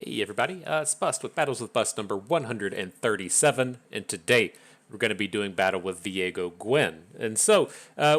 Hey everybody, it's Bust with Battles with Bust number 137, and today we're going to be doing battle with Viego Gwen. And so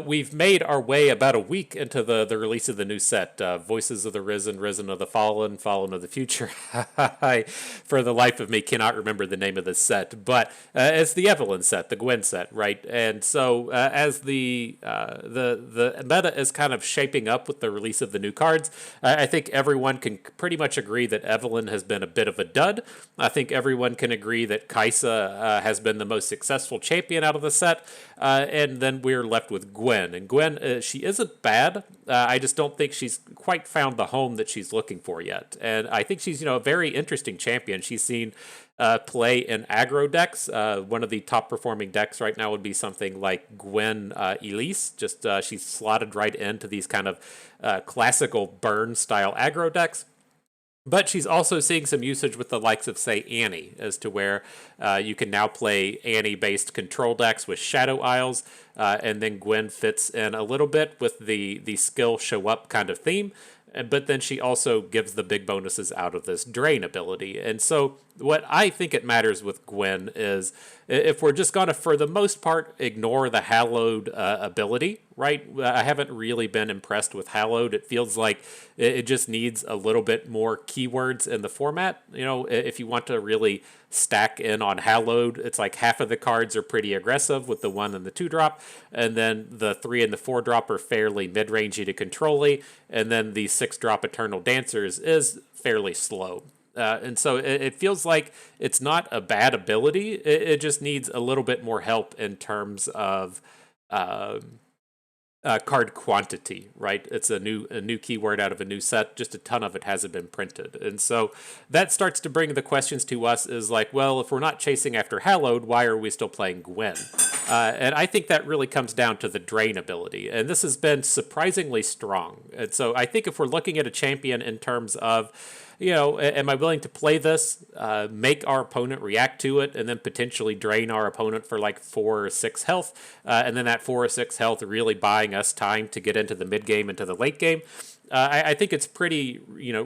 we've made our way about a week into the release of the new set, Voices of the Risen, Risen of the Fallen, Fallen of the Future. I, for the life of me, cannot remember the name of this set, but it's the Evelyn set, the Gwen set, right? And so as the meta is kind of shaping up with the release of the new cards, I think everyone can pretty much agree that Evelyn has been a bit of a dud. I think everyone can agree that Kaisa has been the most successful champion out of the set, and then we're left with Gwen. And Gwen, she isn't bad. I just don't think she's quite found the home that she's looking for yet. And I think she's, a very interesting champion. She's seen play in aggro decks. One of the top performing decks right now would be something like Gwen Elise. Just she's slotted right into these kind of classical burn style aggro decks. But she's also seeing some usage with the likes of, say, Annie, as to where you can now play Annie-based control decks with Shadow Isles, and then Gwen fits in a little bit with the skill show up kind of theme. But then she also gives the big bonuses out of this Drain ability. And so what I think it matters with Gwen is if we're just going to, for the most part, ignore the Hallowed ability, right? I haven't really been impressed with Hallowed. It feels like it just needs a little bit more keywords in the format. If you want to really stack in on Hallowed, it's like half of the cards are pretty aggressive with the 1 and the 2 drop, and then the 3 and the 4 drop are fairly mid-rangey to control-y, and then the 6 drop Eternal Dancers is fairly slow. And so it feels like it's not a bad ability. It just needs a little bit more help in terms of card quantity, right? It's a new keyword out of a new set. Just a ton of it hasn't been printed. And so that starts to bring the questions to us is like, well, if we're not chasing after Hallowed, why are we still playing Gwen? And I think that really comes down to the Drain ability. And this has been surprisingly strong. And so I think if we're looking at a champion in terms of, am I willing to play this, make our opponent react to it, and then potentially drain our opponent for like 4 or 6 health, and then that 4 or 6 health really buying us time to get into the mid game, into the late game? I think it's pretty,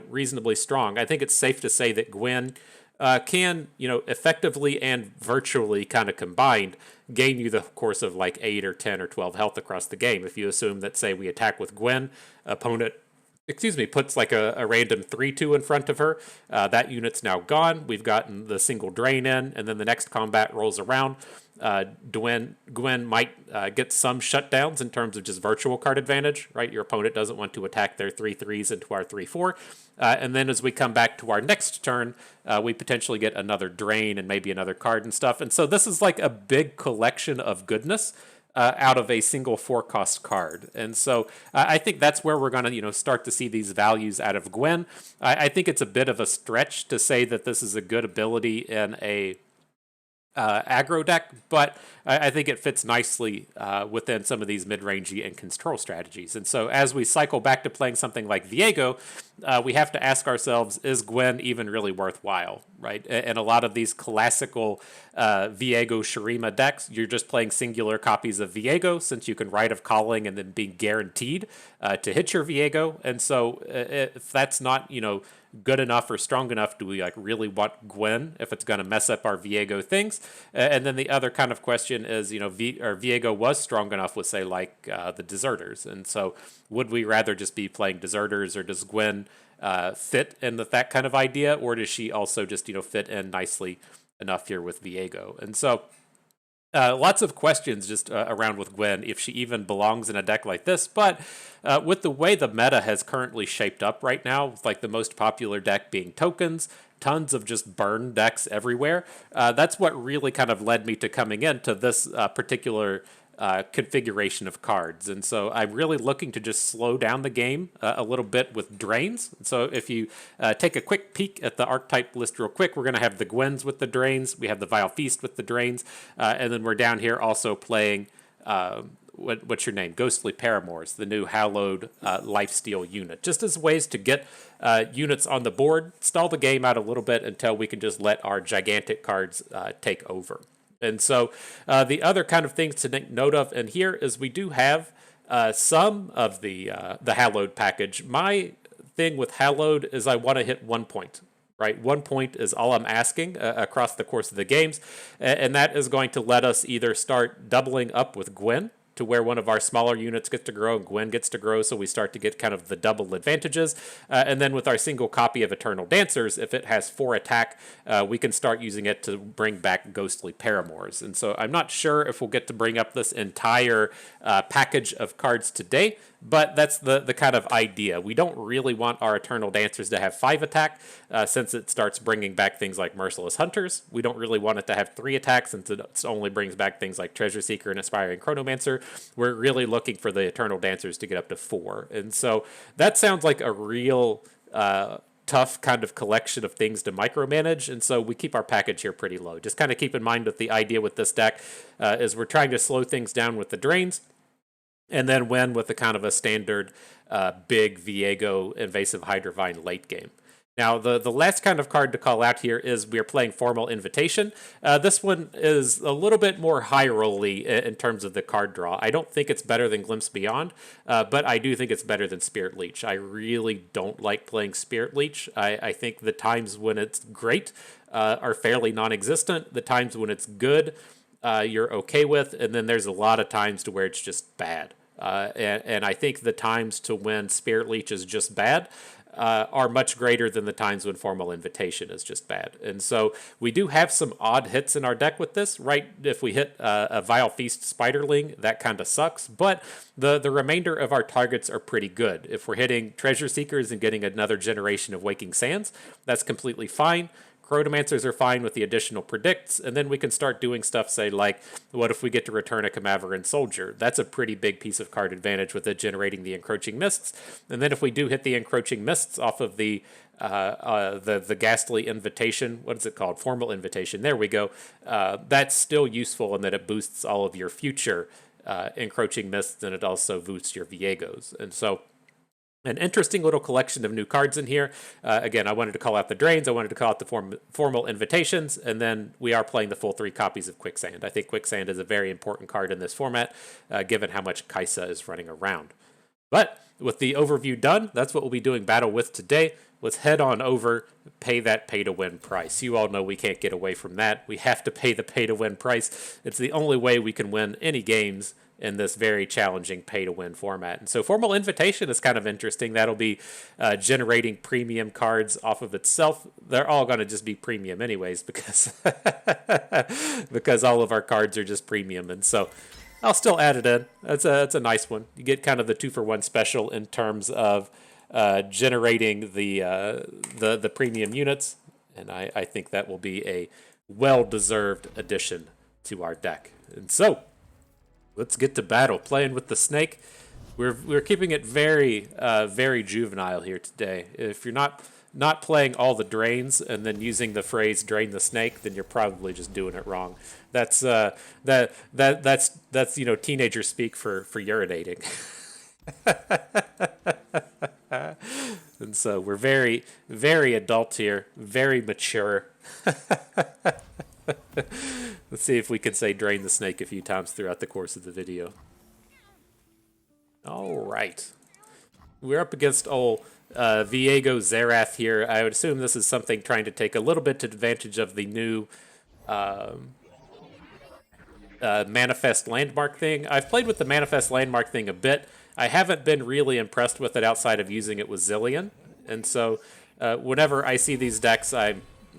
reasonably strong. I think it's safe to say that Gwen can, effectively and virtually kind of combined gain you the course of like 8 or 10 or 12 health across the game. If you assume that, say, we attack with Gwen, opponent puts like a random 3-2 in front of her. That unit's now gone. We've gotten the single drain in, and then the next combat rolls around. Gwen might get some shutdowns in terms of just virtual card advantage, right? Your opponent doesn't want to attack their 3-3s into our 3-4. And then as we come back to our next turn, we potentially get another drain and maybe another card and stuff. And so this is like a big collection of goodness out of a single 4-cost card. And so I think that's where we're going to, start to see these values out of Gwen. I think it's a bit of a stretch to say that this is a good ability in a aggro deck, but I think it fits nicely within some of these mid-rangey and control strategies. And so as we cycle back to playing something like Viego, we have to ask ourselves, is Gwen even really worthwhile, right? And a lot of these classical Viego Shurima decks, you're just playing singular copies of Viego since you can Rite of Calling and then be guaranteed to hit your Viego. And so if that's not, good enough or strong enough, do we like really want Gwen if it's going to mess up our Viego things? And then the other kind of question is, Viego was strong enough with, say, like the Deserters. And so would we rather just be playing Deserters, or does Gwen fit in with that kind of idea? Or does she also just, fit in nicely enough here with Viego? And so lots of questions just around with Gwen, if she even belongs in a deck like this. But with the way the meta has currently shaped up right now, with like the most popular deck being tokens, tons of just burn decks everywhere, that's what really kind of led me to coming into this particular configuration of cards. And so I'm really looking to just slow down the game a little bit with drains. So if you take a quick peek at the archetype list real quick, we're going to have the Gwens with the drains, we have the Vile Feast with the drains, and then we're down here also playing what's your name? Ghostly Paramours, the new Hallowed Lifesteal unit, just as ways to get units on the board, stall the game out a little bit until we can just let our gigantic cards take over. And so the other kind of things to take note of in here is we do have some of the Hallowed package. My thing with Hallowed is I want to hit 1 point, right? 1 point is all I'm asking across the course of the games, and that is going to let us either start doubling up with Gwen, to where one of our smaller units gets to grow and Gwen gets to grow, so we start to get kind of the double advantages. And then with our single copy of Eternal Dancers, if it has 4 attack, we can start using it to bring back Ghostly Paramours. And so I'm not sure if we'll get to bring up this entire package of cards today, but that's the kind of idea. We don't really want our Eternal Dancers to have 5 attack, since it starts bringing back things like Merciless Hunters. We don't really want it to have 3 attacks, since it only brings back things like Treasure Seeker and Aspiring Chronomancer. We're really looking for the Eternal Dancers to get up to 4. And so that sounds like a real tough kind of collection of things to micromanage, and so we keep our package here pretty low. Just kind of keep in mind that the idea with this deck is we're trying to slow things down with the drains, and then win with a kind of a standard big Viego Invasive Hydrovine late game. Now, the last kind of card to call out here is we're playing Formal Invitation. This one is a little bit more high rolly in terms of the card draw. I don't think it's better than Glimpse Beyond, but I do think it's better than Spirit Leech. I really don't like playing Spirit Leech. I think the times when it's great are fairly non-existent. The times when it's good, you're okay with, and then there's a lot of times to where it's just bad. And I think the times to when Spirit Leech is just bad are much greater than the times when Formal Invitation is just bad. And so we do have some odd hits in our deck with this, right? If we hit a Vile Feast Spiderling, that kind of sucks, but the remainder of our targets are pretty good. If we're hitting Treasure Seekers and getting another generation of Waking Sands, that's completely fine. Chronomancers are fine with the additional predicts, and then we can start doing stuff, say, like, what if we get to return a Camaveran Soldier? That's a pretty big piece of card advantage with it generating the Encroaching Mists. And then if we do hit the Encroaching Mists off of the Ghastly Invitation, what is it called? Formal Invitation. There we go. That's still useful in that it boosts all of your future Encroaching Mists, and it also boosts your Viegos. And so an interesting little collection of new cards in here. Again, I wanted to call out the drains, I wanted to call out the formal invitations, and then we are playing the full 3 copies of Quicksand. I think Quicksand is a very important card in this format, given how much Kaisa is running around. But with the overview done, that's what we'll be doing battle with today. Let's head on over, pay that pay-to-win price. You all know we can't get away from that. We have to pay the pay-to-win price. It's the only way we can win any games in this very challenging pay-to-win format. And so Formal Invitation is kind of interesting. That'll be generating premium cards off of itself. They're all going to just be premium anyways because, because all of our cards are just premium. And so I'll still add it in. That's a nice one. You get kind of the 2-for-1 special in terms of generating the premium units. And I think that will be a well-deserved addition to our deck. And so let's get to battle. Playing with the snake. We're keeping it very very juvenile here today. If you're not playing all the drains and then using the phrase "drain the snake," then you're probably just doing it wrong. That's that's teenager speak for urinating. And so we're very very adult here, very mature. Let's see if we can say drain the snake a few times throughout the course of the video. All right. We're up against old Viego Zerath here. I would assume this is something trying to take a little bit advantage of the new Manifest Landmark thing. I've played with the Manifest Landmark thing a bit. I haven't been really impressed with it outside of using it with Zillion. And so whenever I see these decks,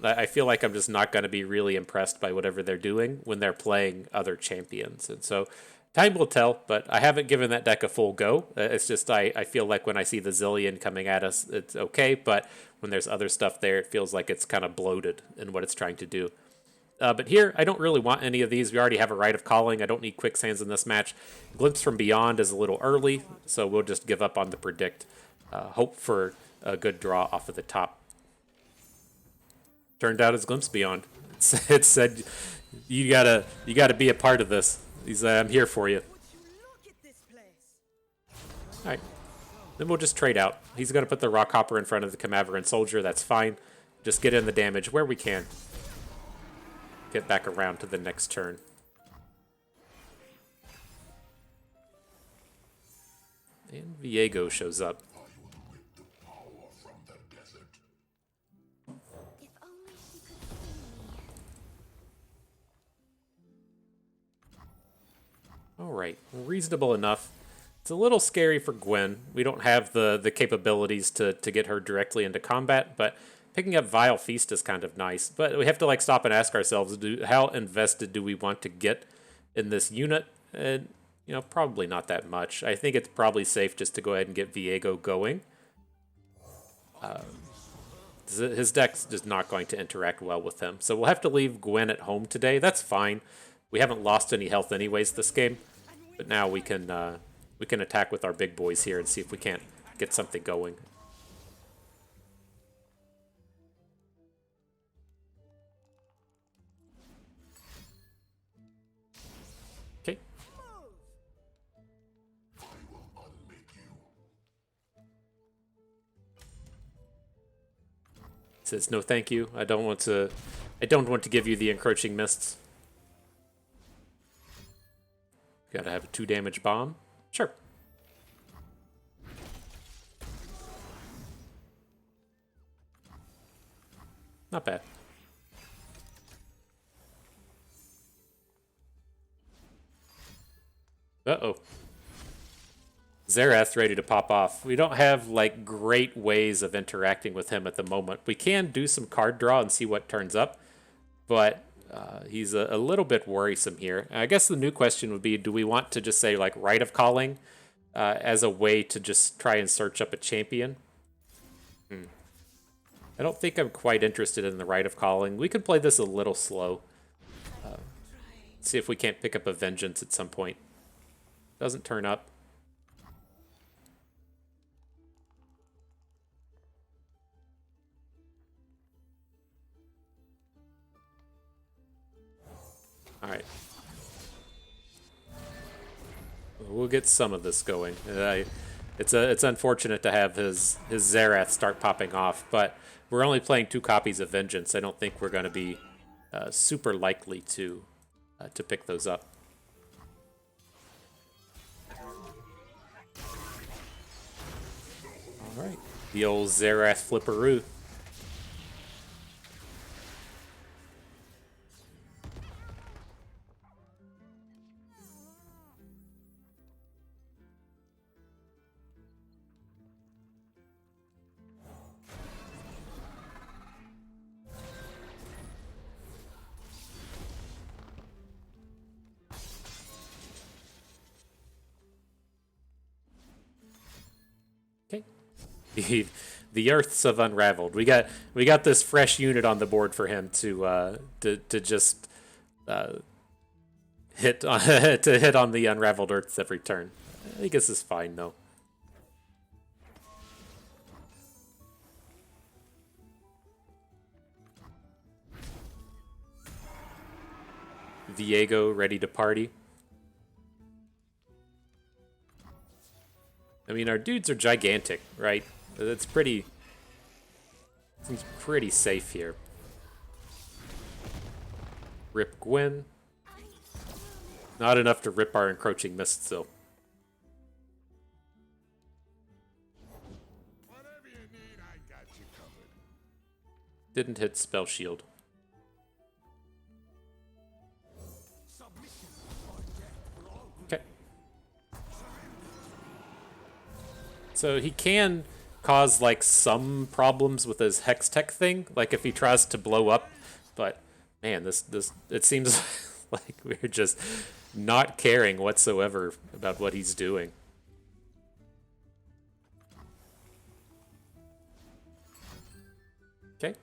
I feel like I'm just not going to be really impressed by whatever they're doing when they're playing other champions. And so time will tell, but I haven't given that deck a full go. It's just I feel like when I see the Zillion coming at us, it's okay. But when there's other stuff there, it feels like it's kind of bloated in what it's trying to do. But here, I don't really want any of these. We already have a Rite of Calling. I don't need Quicksands in this match. Glimpse from Beyond is a little early, so we'll just give up on the Predict. Hope for a good draw off of the top. Turned out it's Glimpse Beyond. It said, you gotta be a part of this. I'm here for you. Alright. Then we'll just trade out. He's gonna put the Rock Hopper in front of the Camaveran Soldier. That's fine. Just get in the damage where we can. Get back around to the next turn. And Viego shows up. Alright, reasonable enough. It's a little scary for Gwen. We don't have the capabilities to get her directly into combat, but picking up Vile Feast is kind of nice. But we have to like stop and ask ourselves, how invested do we want to get in this unit? And, you know, probably not that much. I think it's probably safe just to go ahead and get Viego going. His deck's just not going to interact well with him. So we'll have to leave Gwen at home today. That's fine. We haven't lost any health anyways this game. But now we can attack with our big boys here and see if we can't get something going. Okay. Says no thank you. I don't want to give you the encroaching mists. Gotta have a 2 damage bomb. Sure. Not bad. Uh-oh. Xerath's ready to pop off. We don't have, like, great ways of interacting with him at the moment. We can do some card draw and see what turns up, but he's a little bit worrisome here. I guess the new question would be, do we want to just say, like, Rite of Calling as a way to just try and search up a champion? I don't think I'm quite interested in the Rite of Calling. We could play this a little slow. See if we can't pick up a Vengeance at some point. Doesn't turn up. All right. We'll get some of this going. It's unfortunate to have his Xerath start popping off, but we're only playing 2 copies of Vengeance. I don't think we're going to be super likely to pick those up. All right, the old Xerath flipperoo. The Earths have unraveled. We got this fresh unit on the board for him to just hit on the unraveled Earths every turn. I guess this is fine though. Viego ready to party. I mean, our dudes are gigantic, right? It's pretty... Seems pretty safe here. Rip Gwen. Not enough to rip our encroaching mist still. Didn't hit spell shield. Okay. So he can cause like some problems with his hex tech thing, like if he tries to blow up, but man, this it seems like we're just not caring whatsoever about what he's doing. Okay.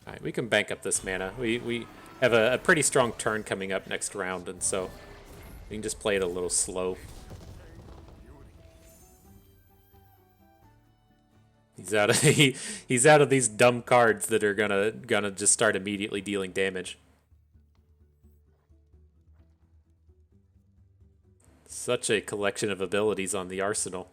Alright, we can bank up this mana. We have a pretty strong turn coming up next round, and so we can just play it a little slow. He's out of these dumb cards that are gonna just start immediately dealing damage. Such a collection of abilities on the arsenal.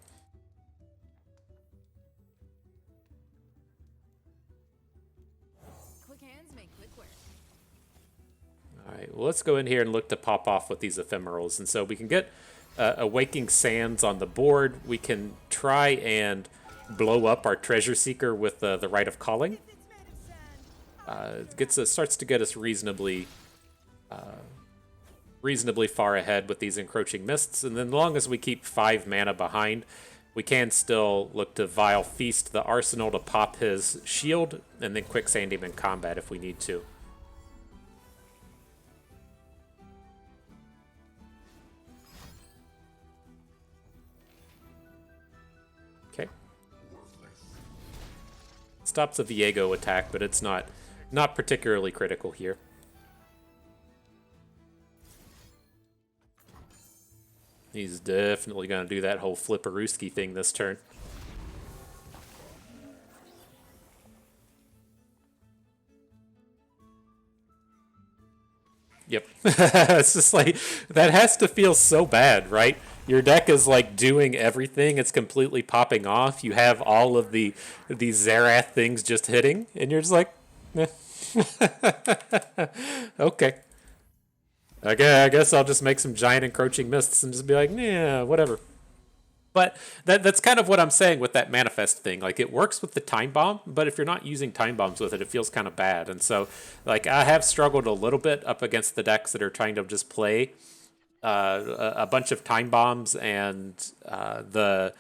Alright, well, let's go in here and look to pop off with these ephemerals. And so we can get Awaking Sands on the board, we can try and blow up our Treasure Seeker with the Rite of Calling. Starts to get us reasonably far ahead with these encroaching mists, and then as long as we keep 5 mana behind, we can still look to Vile Feast the Arsenal to pop his shield, and then Quicksand him in combat if we need to. Okay. Stops a Viego attack, but it's not particularly critical here. He's definitely going to do that whole Flipperooski thing this turn. Yep. It's just like, that has to feel so bad, right? Your deck is like doing everything. It's completely popping off. You have all of these Zerath things just hitting, and you're just like, eh. Okay. Okay, I guess I'll just make some giant encroaching mists and just be like, yeah, whatever. But that's kind of what I'm saying with that manifest thing. Like, it works with the time bomb, but if you're not using time bombs with it, it feels kind of bad. And so, like, I have struggled a little bit up against the decks that are trying to just play a bunch of time bombs and the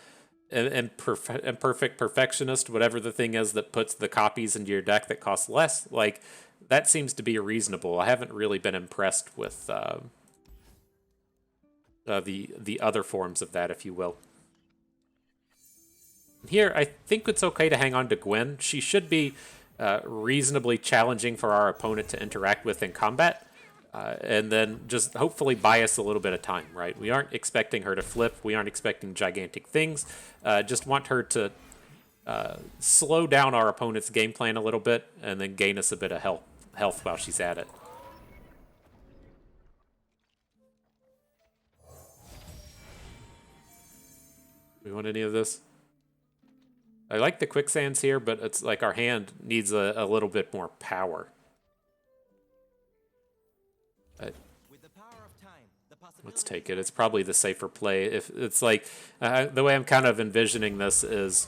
imperfect perfectionist, whatever the thing is that puts the copies into your deck that costs less. Like, that seems to be reasonable. I haven't really been impressed with the other forms of that, if you will. Here, I think it's okay to hang on to Gwen. She should be reasonably challenging for our opponent to interact with in combat, and then just hopefully buy us a little bit of time, right? We aren't expecting her to flip. We aren't expecting gigantic things. Just want her to slow down our opponent's game plan a little bit and then gain us a bit of health while she's at it. We want any of this? I like the quicksands here, but it's like our hand needs a little bit more power. Let's take it. It's probably the safer play. If it's like the way I'm kind of envisioning this is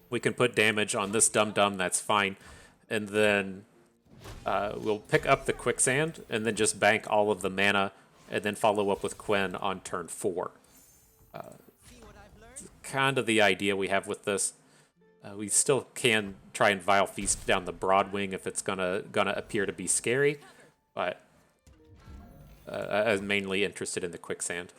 we can put damage on this dum-dum, that's fine, and then we'll pick up the quicksand and then just bank all of the mana and then follow up with Gwen on turn 4. Kind of the idea we have with this. We still can try and Vile Feast down the Broadwing if it's gonna appear to be scary, but I'm mainly interested in the quicksand.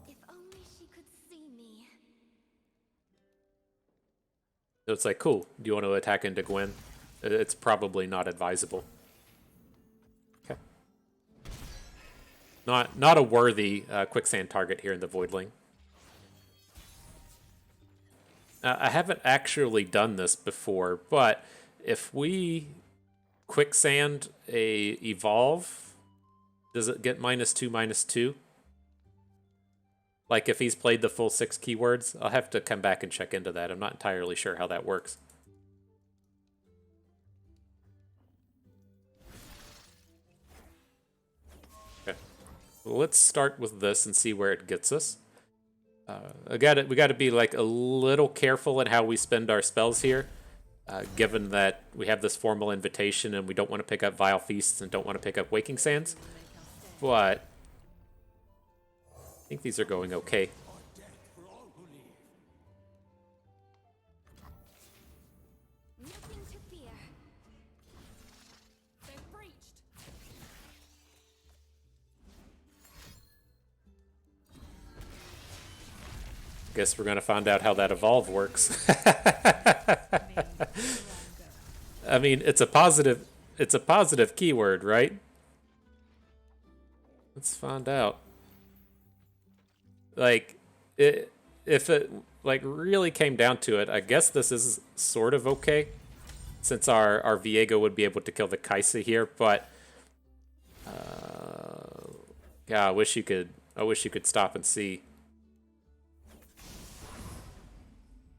If only she could see me. So it's like, cool, do you want to attack into Gwen? It's probably not advisable. Okay. Not a worthy quicksand target here in the Voidling. I haven't actually done this before, but if we quicksand a evolve, does it get -2/-2? Like if he's played the full 6 keywords? I'll have to come back and check into that. I'm not entirely sure how that works. Okay. Well, let's start with this and see where it gets us. We got to be like a little careful in how we spend our spells here, given that we have this formal invitation and we don't want to pick up Vile Feasts and don't want to pick up Waking Sands. But I think these are going okay. Nothing to fear. They've breached. Guess we're gonna find out how that evolve works. I mean, it's a positive keyword, right? Let's find out. Like, if it like really came down to it, I guess this is sort of okay, since our Viego would be able to kill the Kaisa here. But yeah, I wish you could stop and see.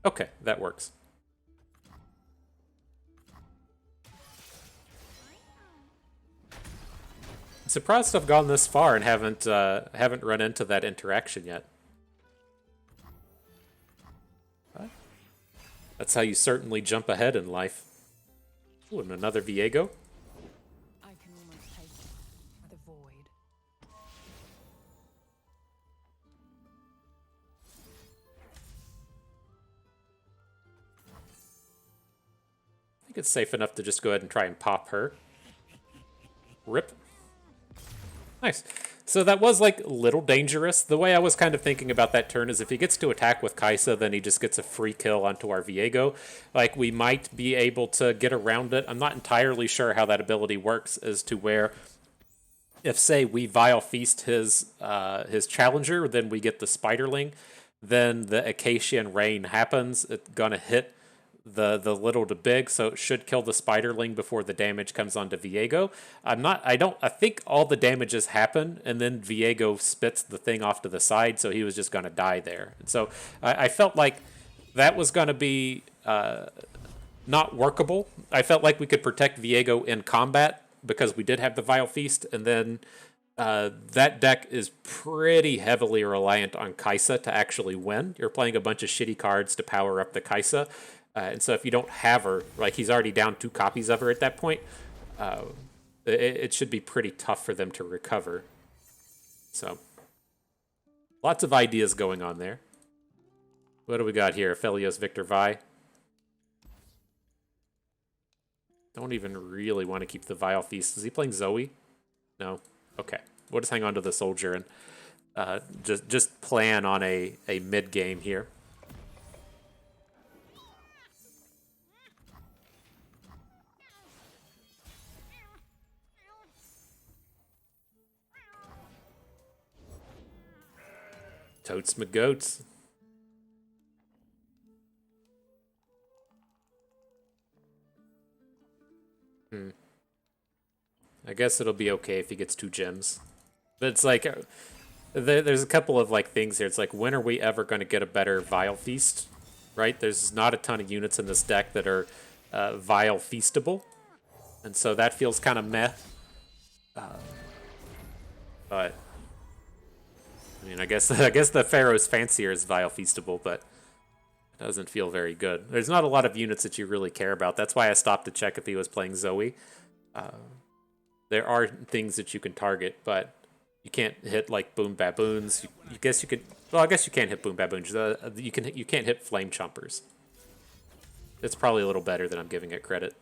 Okay, that works. I'm surprised I've gone this far and haven't run into that interaction yet. But that's how you certainly jump ahead in life. Ooh, and another Viego. I can almost taste the void. I think it's safe enough to just go ahead and try and pop her. Rip. Nice. So that was like a little dangerous. The way I was kind of thinking about that turn is if he gets to attack with Kaisa, then he just gets a free kill onto our Viego. Like, we might be able to get around it. I'm not entirely sure how that ability works as to where if, say, we Vile Feast his challenger, then we get the Spiderling, then the Acacian Rain happens. It's gonna hit the little to big, so it should kill the Spiderling before the damage comes onto Viego. I think all the damages happen, and then Viego spits the thing off to the side, so he was just gonna die there. And so I felt like that was gonna be not workable. I felt like we could protect Viego in combat because we did have the Vile Feast, and then that deck is pretty heavily reliant on Kaisa to actually win. You're playing a bunch of shitty cards to power up the Kaisa. And so if you don't have her, like, he's already down 2 copies of her at that point, it should be pretty tough for them to recover. So, lots of ideas going on there. What do we got here? Aphelios Victor Vi. Don't even really want to keep the Vile Feast. Is he playing Zoe? No? Okay. We'll just hang on to the Soldier and just plan on a mid-game here. Totes McGoats. I guess it'll be okay if he gets 2 gems. But it's like, there's a couple of like things here. It's like, when are we ever going to get a better Vile Feast? Right? There's not a ton of units in this deck that are Vile Feastable. And so that feels kind of meh. But I mean, I guess the Pharaoh's Fancier is Vile Feastable, but it doesn't feel very good. There's not a lot of units that you really care about. That's why I stopped to check if he was playing Zoe. There are things that you can target, but you can't hit like Boom Baboons. You guess you could. Well, I guess you can't hit Boom Baboons. You can't hit Flame Chompers. It's probably a little better than I'm giving it credit.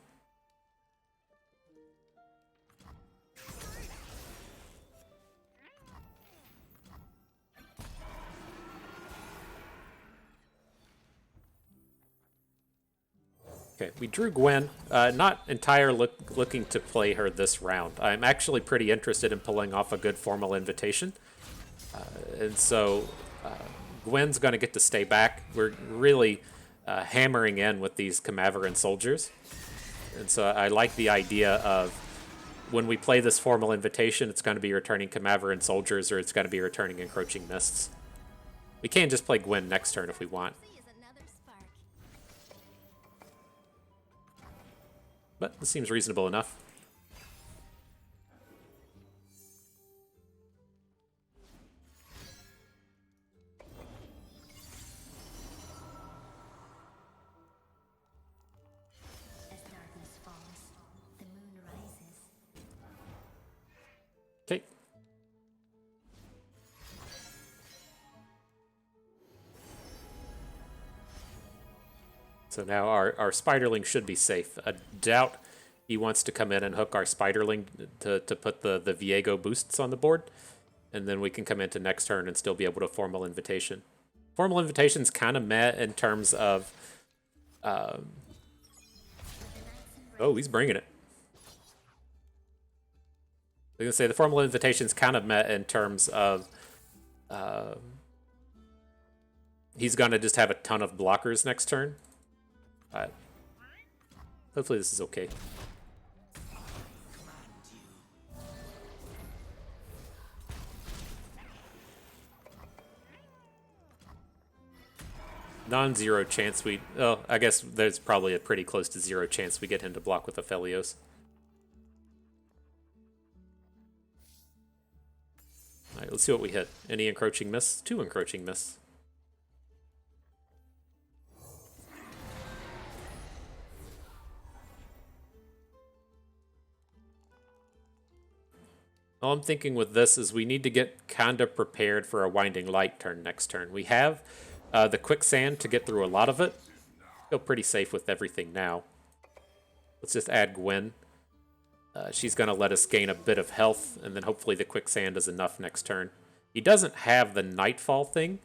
Okay, we drew Gwen. Not entirely looking to play her this round. I'm actually pretty interested in pulling off a good formal invitation. And so Gwen's going to get to stay back. We're really hammering in with these Camaveran soldiers. And so I like the idea of when we play this formal invitation, it's going to be returning Camaveran soldiers or it's going to be returning Encroaching Mists. We can just play Gwen next turn if we want. But this seems reasonable enough. As darkness falls, the moon rises. Okay. So now our Spiderling should be safe. I doubt he wants to come in and hook our Spiderling to put the Viego boosts on the board. And then we can come into next turn and still be able to Formal Invitation. Formal Invitation's kind of meh in terms of... oh, he's bringing it. I was going to say the Formal Invitation's kind of meh in terms of... he's going to just have a ton of blockers next turn. Hopefully this is okay. Non-zero chance we... Oh, I guess there's probably a pretty close to zero chance we get him to block with Aphelios. Alright, let's see what we hit. Any encroaching miss? 2 encroaching miss. All I'm thinking with this is we need to get kind of prepared for a Winding Light turn next turn. We have the Quicksand to get through a lot of it. Feel pretty safe with everything now. Let's just add Gwen. She's going to let us gain a bit of health, and then hopefully the Quicksand is enough next turn. He doesn't have the Nightfall thing,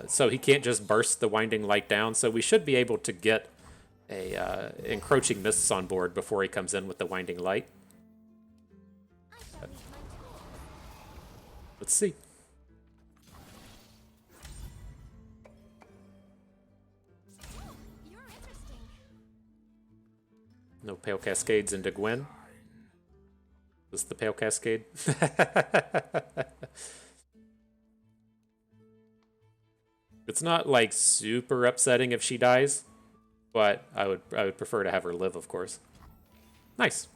so he can't just burst the Winding Light down, so we should be able to get a Encroaching Mists on board before he comes in with the Winding Light. Let's see. You're interesting. No Pale Cascades into Gwen. Is this the Pale Cascade? It's not like super upsetting if she dies, but I would prefer to have her live, of course. Nice.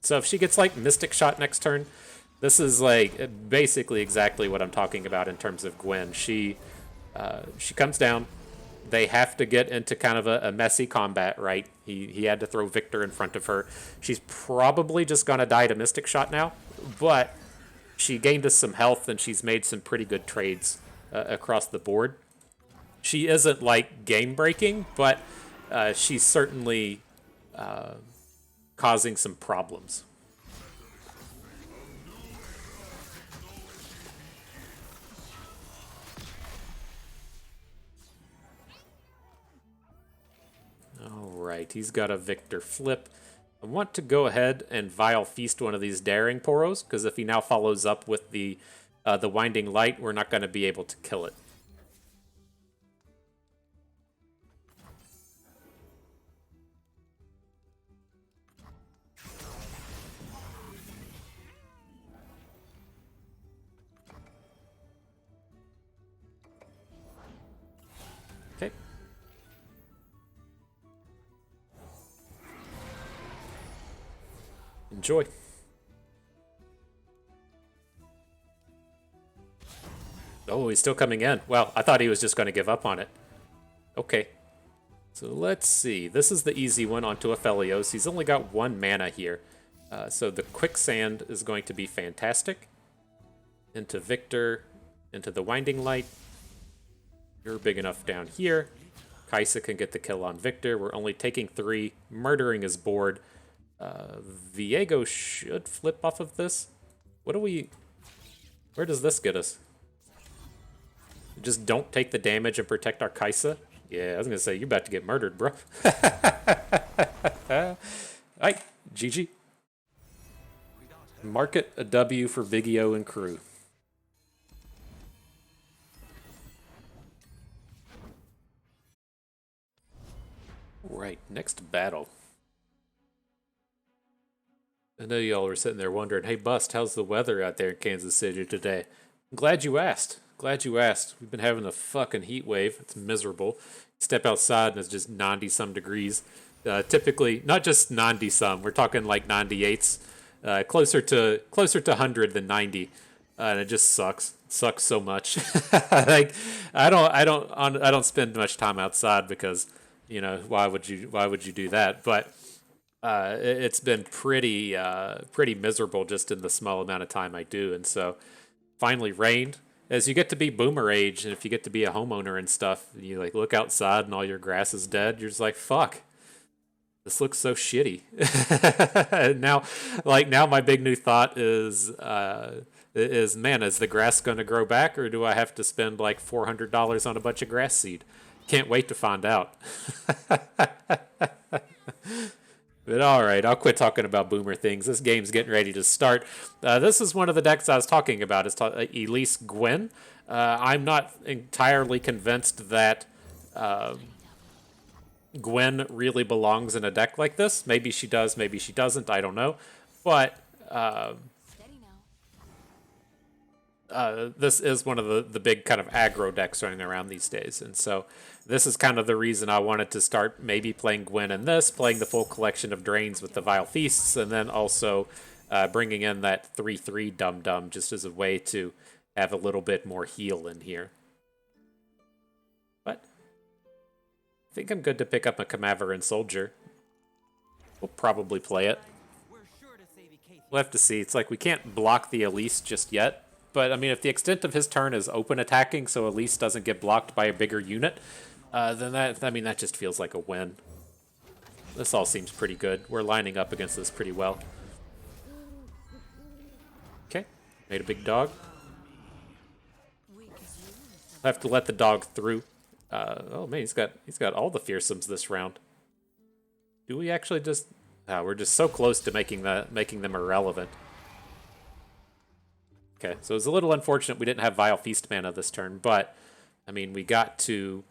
So if she gets like Mystic Shot next turn, this is like basically exactly what I'm talking about in terms of Gwen. She comes down. They have to get into kind of a messy combat, right? He had to throw Victor in front of her. She's probably just gonna die to Mystic Shot now, but she gained us some health and she's made some pretty good trades across the board. She isn't like game breaking, but she's certainly causing some problems. Alright, he's got a Victor flip. I want to go ahead and Vile Feast one of these Daring Poros, because if he now follows up with the Winding Light, we're not going to be able to kill it. Okay. Enjoy. Oh, he's still coming in. Well, I thought he was just going to give up on it. Okay. So let's see. This is the easy one onto Aphelios. He's only got 1 mana here. So the Quicksand is going to be fantastic. Into Victor. Into the Winding Light. You're big enough down here. Kaisa can get the kill on Victor. We're only taking 3. Murdering his board. Viego should flip off of this. What do we... Where does this get us? Just don't take the damage and protect our Kaisa? Yeah, I was going to say, you're about to get murdered, bro. Alright, GG. Market a W for Viego and crew. Right, next battle. I know y'all were sitting there wondering, hey, Bust, how's the weather out there in Kansas City today? I'm glad you asked. Glad you asked. We've been having a fucking heat wave. It's miserable. Step outside and it's just 90-some degrees. Typically, not just 90-some. We're talking like 98s. Closer to 100 than 90. And it just sucks. It sucks so much. Like I don't spend much time outside because, you know, why would you do that? But it's been pretty miserable just in the small amount of time I do, and so finally rained. As you get to be boomer age, and if you get to be a homeowner and stuff, you like look outside and all your grass is dead. You're just like, fuck, this looks so shitty. now my big new thought is man, is the grass going to grow back, or do I have to spend like $400 on a bunch of grass seed? Can't wait to find out. But alright, I'll quit talking about boomer things. This game's getting ready to start. This is one of the decks I was talking about. It's Elise Gwen. I'm not entirely convinced that Gwen really belongs in a deck like this. Maybe she does, maybe she doesn't, I don't know. But this is one of the big kind of aggro decks running around these days. And so this is kind of the reason I wanted to start maybe playing Gwen in this, playing the full collection of Drains with the Vile Feasts, and then also bringing in that 3/3 Dum Dum just as a way to have a little bit more heal in here. But I think I'm good to pick up a Camaverin Soldier. We'll probably play it. We'll have to see. It's like we can't block the Elise just yet. But, I mean, if the extent of his turn is open attacking, so Elise doesn't get blocked by a bigger unit, then that just feels like a win. This all seems pretty good. We're lining up against this pretty well. Okay, made a big dog. I have to let the dog through. Oh man, he's got all the fearsomes this round. Do we actually just? We're just so close to making them irrelevant. Okay, so it's a little unfortunate we didn't have Vile Feast mana this turn, but I mean we got to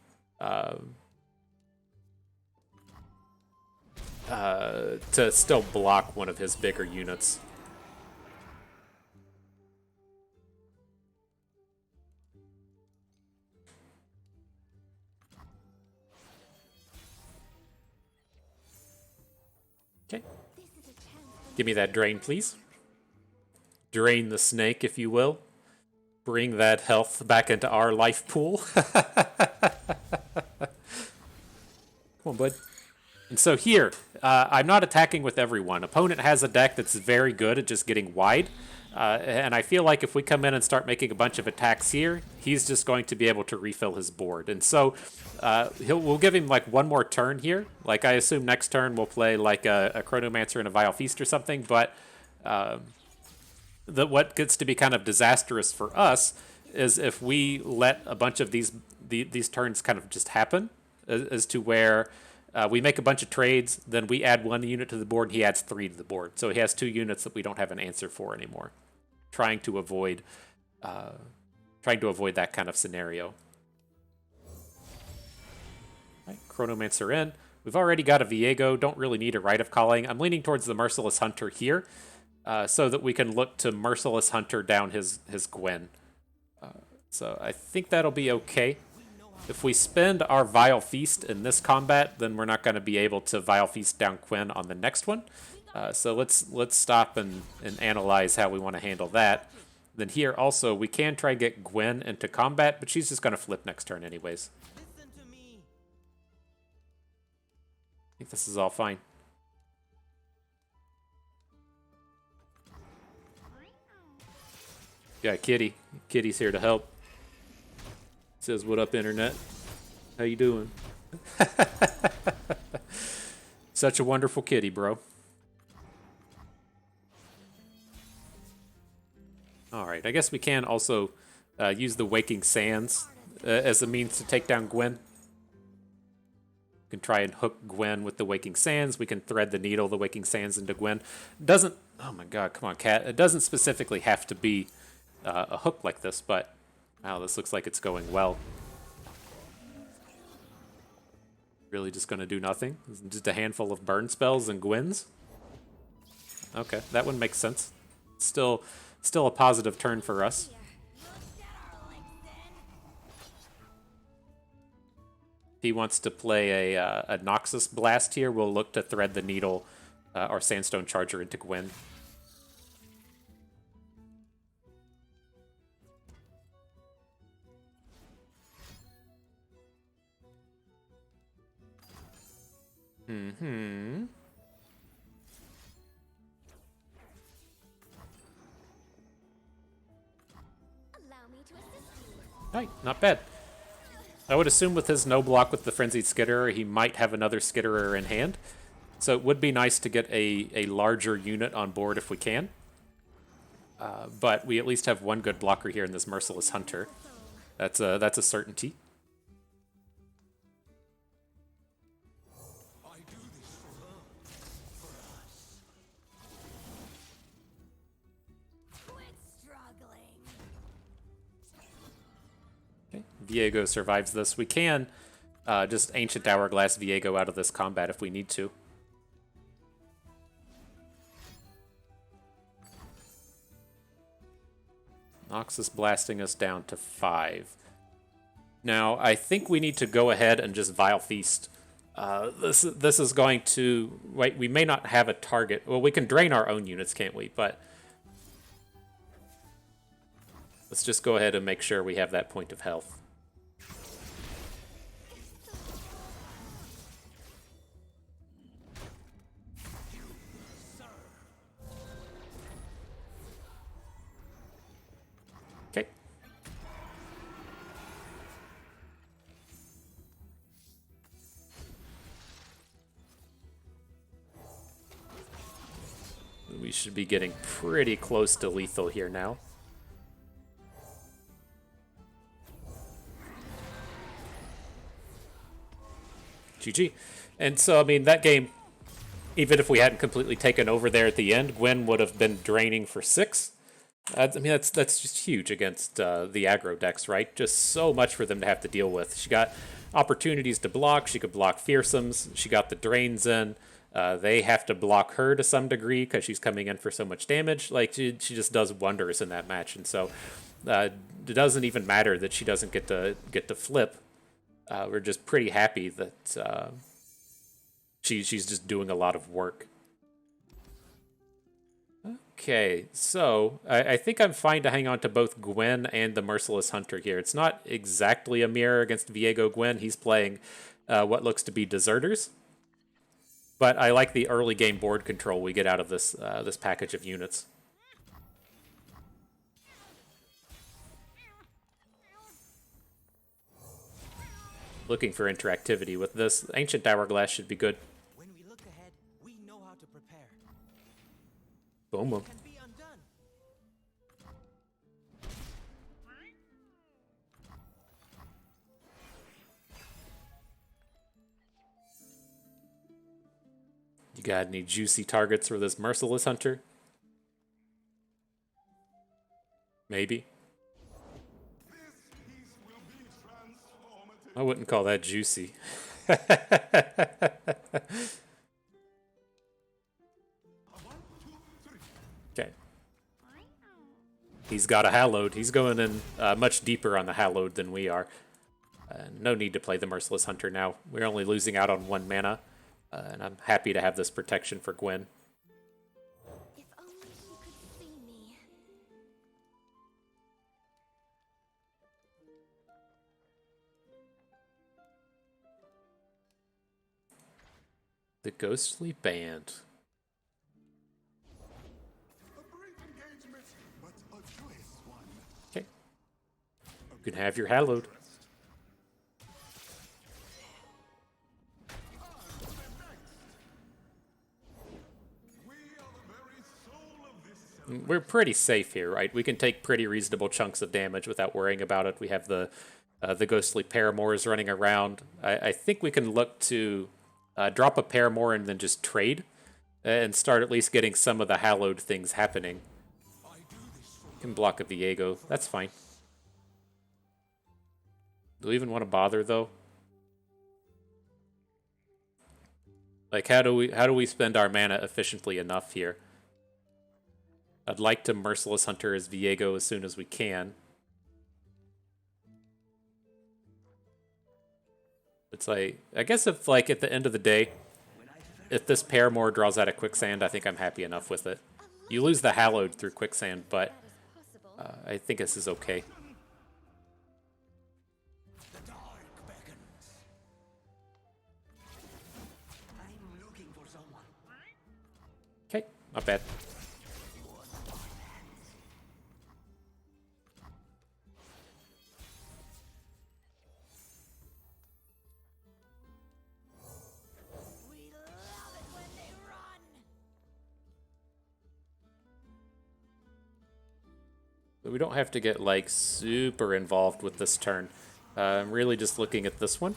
still block one of his bigger units. Okay. Give me that drain, please. Drain the snake, if you will. Bring that health back into our life pool. Come on, bud. And so here, I'm not attacking with everyone. Opponent has a deck that's very good at just getting wide. And I feel like if we come in and start making a bunch of attacks here, he's just going to be able to refill his board. And so we'll give him like one more turn here. Like I assume next turn we'll play like a Chronomancer and a Vile Feast or something. But what gets to be kind of disastrous for us is if we let a bunch of these turns kind of just happen, as to where we make a bunch of trades, then we add one unit to the board, and he adds 3 to the board. So he has 2 units that we don't have an answer for anymore. Trying to avoid that kind of scenario. Right, Chronomancer in. We've already got a Viego. Don't really need a Rite of Calling. I'm leaning towards the Merciless Hunter here, so that we can look to Merciless Hunter down his Gwen. So I think that'll be okay. If we spend our Vile Feast in this combat, then we're not going to be able to Vile Feast down Gwen on the next one. So let's stop and analyze how we want to handle that. Then here also, we can try and get Gwen into combat, but she's just going to flip next turn anyways. I think this is all fine. Yeah, Kitty. Kitty's here to help. Says, what up, internet? How you doing? Such a wonderful kitty, bro. Alright, I guess we can also use the Waking Sands as a means to take down Gwen. We can try and hook Gwen with the Waking Sands. We can thread the needle, the Waking Sands into Gwen. Doesn't... Oh my god, come on, cat. It doesn't specifically have to be a hook like this, but... Wow, this looks like it's going well. Really just going to do nothing? Just a handful of burn spells and Gwens? Okay, that one makes sense. Still a positive turn for us. If he wants to play a Noxus Blast here, we'll look to thread the needle or Sandstone Charger into Gwen. Mm-hmm. Right, not bad. I would assume with his no block with the Frenzied Skitterer, he might have another Skitterer in hand. So it would be nice to get a larger unit on board if we can. But we at least have one good blocker here in this Merciless Hunter. That's a certainty. Viego survives this. We can just Ancient Hourglass Viego out of this combat if we need to. Nox is blasting us down to 5. Now, I think we need to go ahead and just Vile Feast. This is going to... Wait, we may not have a target. Well, we can drain our own units, can't we? But let's just go ahead and make sure we have that point of health. Okay. We should be getting pretty close to lethal here now. GG. And so, I mean, that game, even if we hadn't completely taken over there at the end, Gwen would have been draining for 6. I mean, that's just huge against the aggro decks, right? Just so much for them to have to deal with. She got opportunities to block. She could block Fearsomes. She got the drains in. They have to block her to some degree because she's coming in for so much damage. Like, she just does wonders in that match. And so it doesn't even matter that she doesn't get to flip. We're just pretty happy that she's just doing a lot of work. Okay, so I think I'm fine to hang on to both Gwen and the Merciless Hunter here. It's not exactly a mirror against Viego Gwen. He's playing what looks to be Deserters. But I like the early game board control we get out of this this package of units. Looking for interactivity with this. Ancient Hourglass should be good. When we look ahead, we know how to prepare. Boom, boom. Can be undone. You got any juicy targets for this Merciless Hunter? Maybe. I wouldn't call that juicy. Okay. He's got a Hallowed. He's going in much deeper on the Hallowed than we are. No need to play the Merciless Hunter now. We're only losing out on 1 mana. And I'm happy to have this protection for Gwen. If only he could see me. The Ghostly Band. Okay. You can have your Hallowed. We're pretty safe here, right? We can take pretty reasonable chunks of damage without worrying about it. We have the Ghostly Paramours running around. I think we can look to drop a Paramour and then just trade and start at least getting some of the Hallowed things happening. Can block a Viego. That's fine. Do we even want to bother, though? Like, how do we spend our mana efficiently enough here? I'd like to Merciless Hunter as Viego as soon as we can. It's like, I guess if, like, at the end of the day, if this Paramour draws out a Quicksand, I think I'm happy enough with it. You lose the Hallowed through Quicksand, but I think this is okay. The dark beckons. I'm looking for someone. Okay, not bad. We love it when they run. But we don't have to get, like, super involved with this turn. I'm really just looking at this one.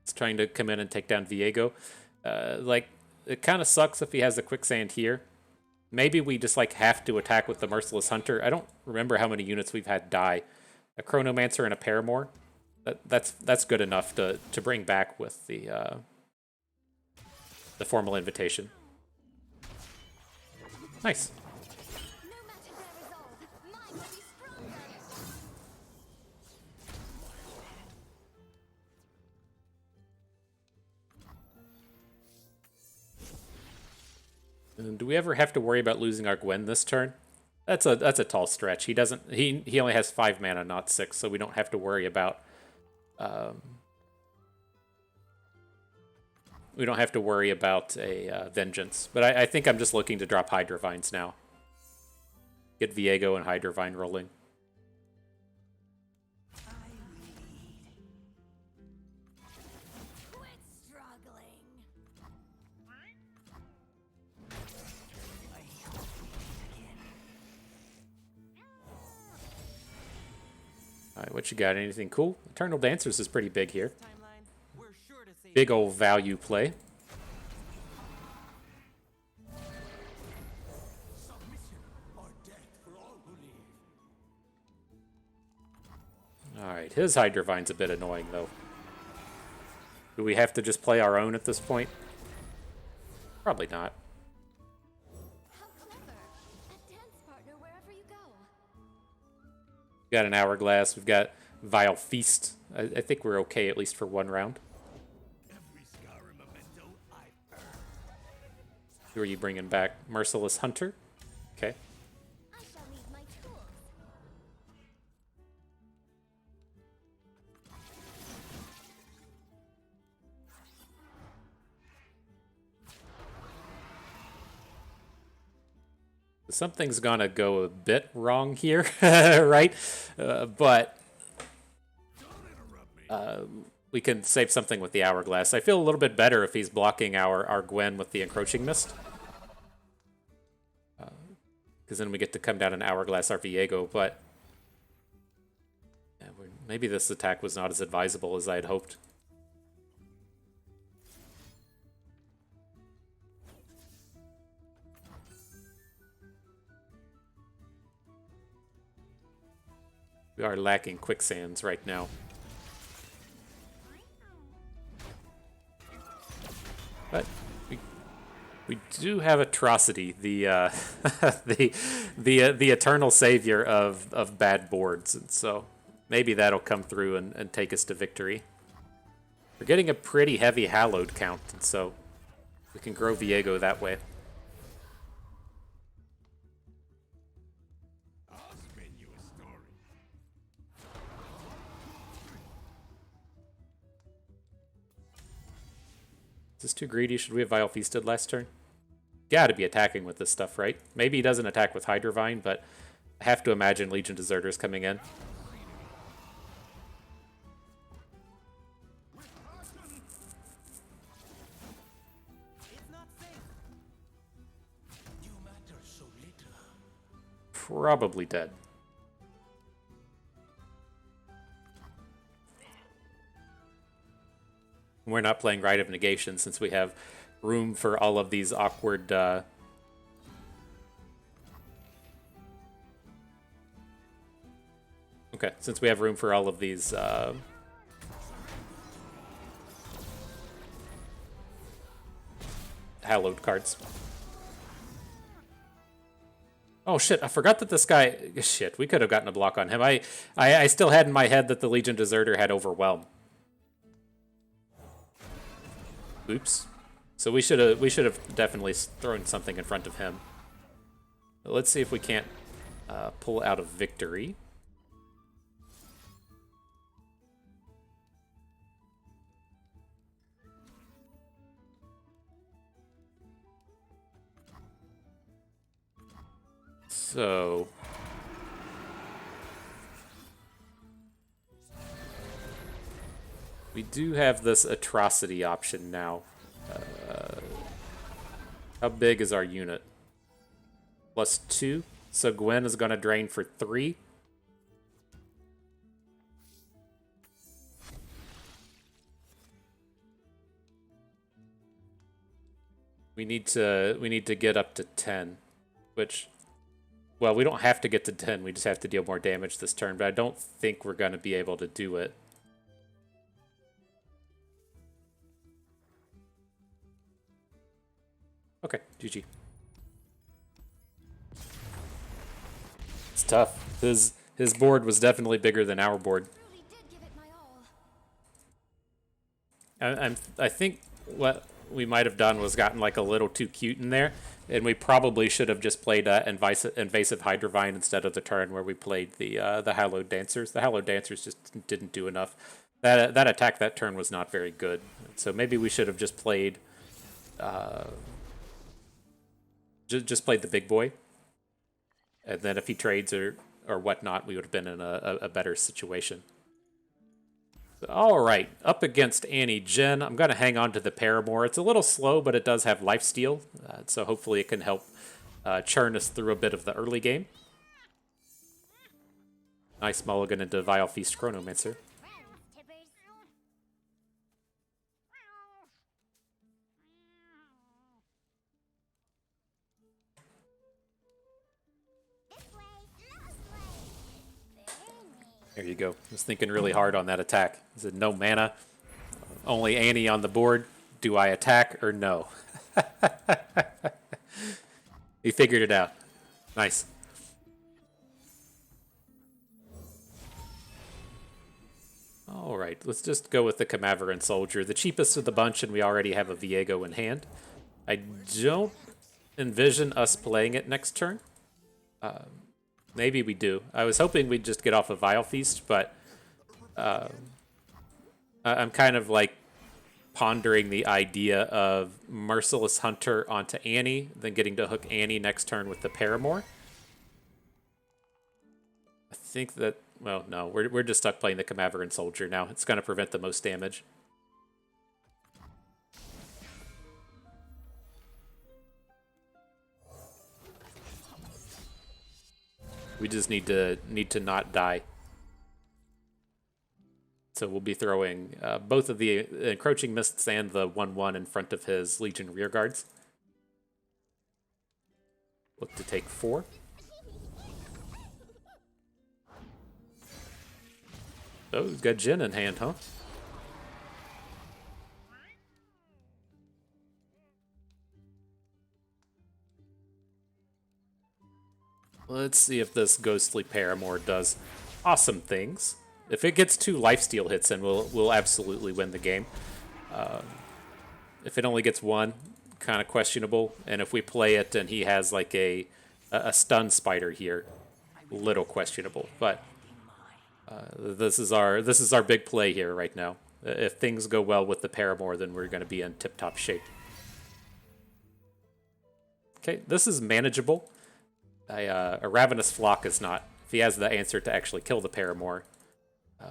It's trying to come in and take down Viego. Like, it kind of sucks if he has a Quicksand here. Maybe we just, like, have to attack with the Merciless Hunter. I don't remember how many units we've had die. A Chronomancer and a Paramour. That's good enough to bring back with the formal invitation. Nice. No matter their resolve, mine will be And do we ever have to worry about losing our Gwen this turn? That's a tall stretch. He doesn't. He only has 5 mana, not 6, so we don't have to worry about. We don't have to worry about a vengeance. But I think I'm just looking to drop Hydrovines now. Get Viego and Hydrovine rolling. Quit struggling. All right, what you got? Anything cool? Eternal Dancers is pretty big here. Timeline, we're sure to save Big old value play. submission or death for all who live. All right, his Hydrovine's a bit annoying, though. Do we have to just play our own at this point? Probably not. How clever. A dance partner wherever you go. We've got an Hourglass. We've got Vile Feast. I think we're okay, at least for one round. Every scar and memento I've earned. Who are you bringing back? Merciless Hunter? Okay. I shall need my tools. Something's gonna go a bit wrong here, right? But we can save something with the Hourglass. I feel a little bit better if he's blocking our Gwen with the Encroaching Mist. Because then we get to come down and Hourglass our Viego, but yeah, maybe this attack was not as advisable as I had hoped. We are lacking quicksands right now. But we do have Atrocity, the the eternal savior of bad boards, and so maybe that'll come through and take us to victory. We're getting a pretty heavy Hallowed count, and so we can grow Viego that way. I'll spin you a story. Is this too greedy? Should we have Vile Feasted last turn? Gotta be attacking with this stuff, right? Maybe he doesn't attack with Hydrovine, but I have to imagine Legion Deserters coming in. It's not safe. You matter so little. Probably dead. We're not playing Rite of Negation since we have room for all of these awkward okay, since we have room for all of these Hallowed cards. Oh shit, I forgot that this guy... Shit, we could have gotten a block on him. I still had in my head that the Legion Deserter had Overwhelm. Oops. So we should have definitely thrown something in front of him. But let's see if we can't pull out a victory. So we do have this Atrocity option now. How big is our unit? +2. So Gwen is going to drain for 3. We need to get up to 10, which, well, we don't have to get to 10. We just have to deal more damage this turn, but I don't think we're going to be able to do it. Okay, GG. It's tough. His board was definitely bigger than our board. Truly did give it my all. I think what we might have done was gotten like a little too cute in there And we probably should have just played Invasive Hydrovine instead of the turn where we played the Hallowed Dancers. The Hallowed Dancers just didn't do enough. That attack that turn was not very good. So maybe we should have just played just played the big boy. And then if he trades or whatnot, we would have been in a better situation. All right, up against Annie Jin. I'm going to hang on to the Paramour. It's a little slow, but it does have lifesteal, so hopefully it can help churn us through a bit of the early game. Nice mulligan into Vile Feast Chronomancer. There you go. I was thinking really hard on that attack. Is it no mana? Only Annie on the board. Do I attack or no? He figured it out. Nice. All right, let's just go with the Camaveran Soldier. The cheapest of the bunch, and we already have a Viego in hand. I don't envision us playing it next turn. Maybe we do. I was hoping we'd just get off a Vile Feast, but I'm kind of like pondering the idea of Merciless Hunter onto Annie, then getting to hook Annie next turn with the Paramour. I think that, well, no, we're just stuck playing the Camaveran Soldier now. It's going to prevent the most damage. We just need to not die. So we'll be throwing both of the Encroaching Mists and the 1/1 in front of his Legion rearguards. Look to take 4. Oh, he's got Jin in hand, huh? Let's see if this Ghostly Paramour does awesome things. If it gets 2 lifesteal hits in, we'll absolutely win the game. If it only gets 1, kind of questionable. And if we play it and he has like a stun spider here, little questionable. But this is our big play here right now. If things go well with the Paramour, then we're going to be in tip-top shape. Okay, this is manageable. A Ravenous Flock is not. If he has the answer to actually kill the Paramour,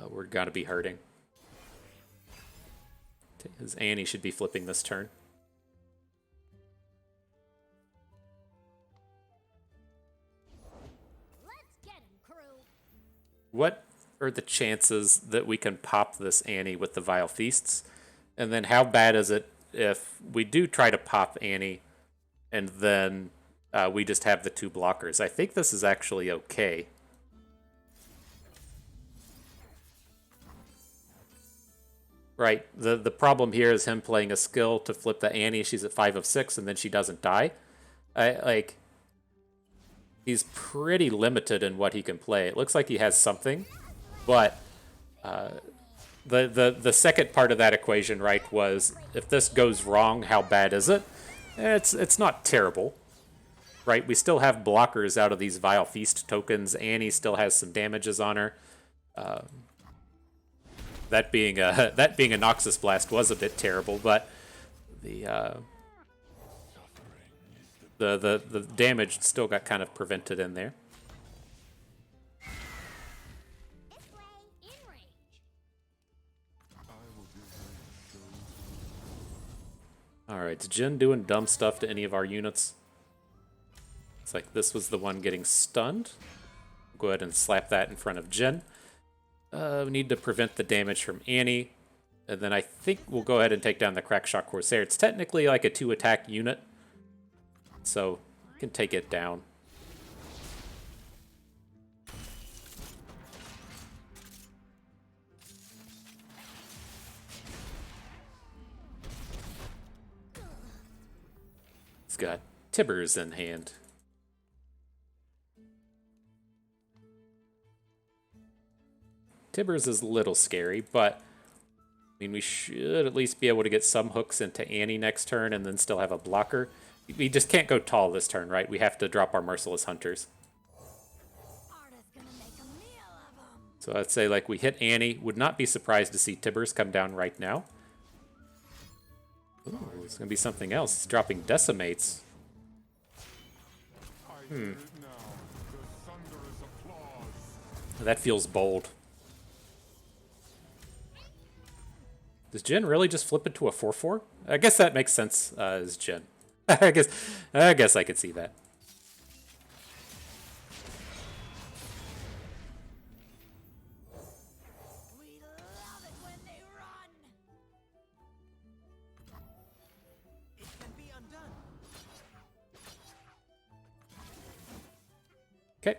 we're going to be hurting. His Annie should be flipping this turn. Let's get him, crew. What are the chances that we can pop this Annie with the Vile Feasts? And then how bad is it if we do try to pop Annie and then we just have the 2 blockers? I think this is actually okay. Right, the problem here is him playing a skill to flip the Annie. She's at 5 of 6, and then she doesn't die. He's pretty limited in what he can play. It looks like he has something, but the second part of that equation, right, was if this goes wrong, how bad is it? It's not terrible, right? We still have blockers out of these Vile Feast tokens. Annie still has some damages on her. That being a Noxus Blast was a bit terrible, but the damage still got kind of prevented in there. This way, in range. All right, is Jin doing dumb stuff to any of our units? It's like this was the one getting stunned. Go ahead and slap that in front of Jin. We need to prevent the damage from Annie. And then I think we'll go ahead and take down the Crackshot Corsair. It's technically like a 2-attack unit, so we can take it down. He's got Tibbers in hand. Tibbers is a little scary, but I mean, we should at least be able to get some hooks into Annie next turn and then still have a blocker. We just can't go tall this turn, right? We have to drop our Merciless Hunters. Arda's gonna make a meal of 'em. So I'd say like we hit Annie. Would not be surprised to see Tibbers come down right now. Ooh, it's gonna be something else. It's dropping Decimates. That feels bold. Does Jin really just flip it to a 4/4? I guess that makes sense as Jin. I guess I could see that. We love it when they run. It can be undone. Okay.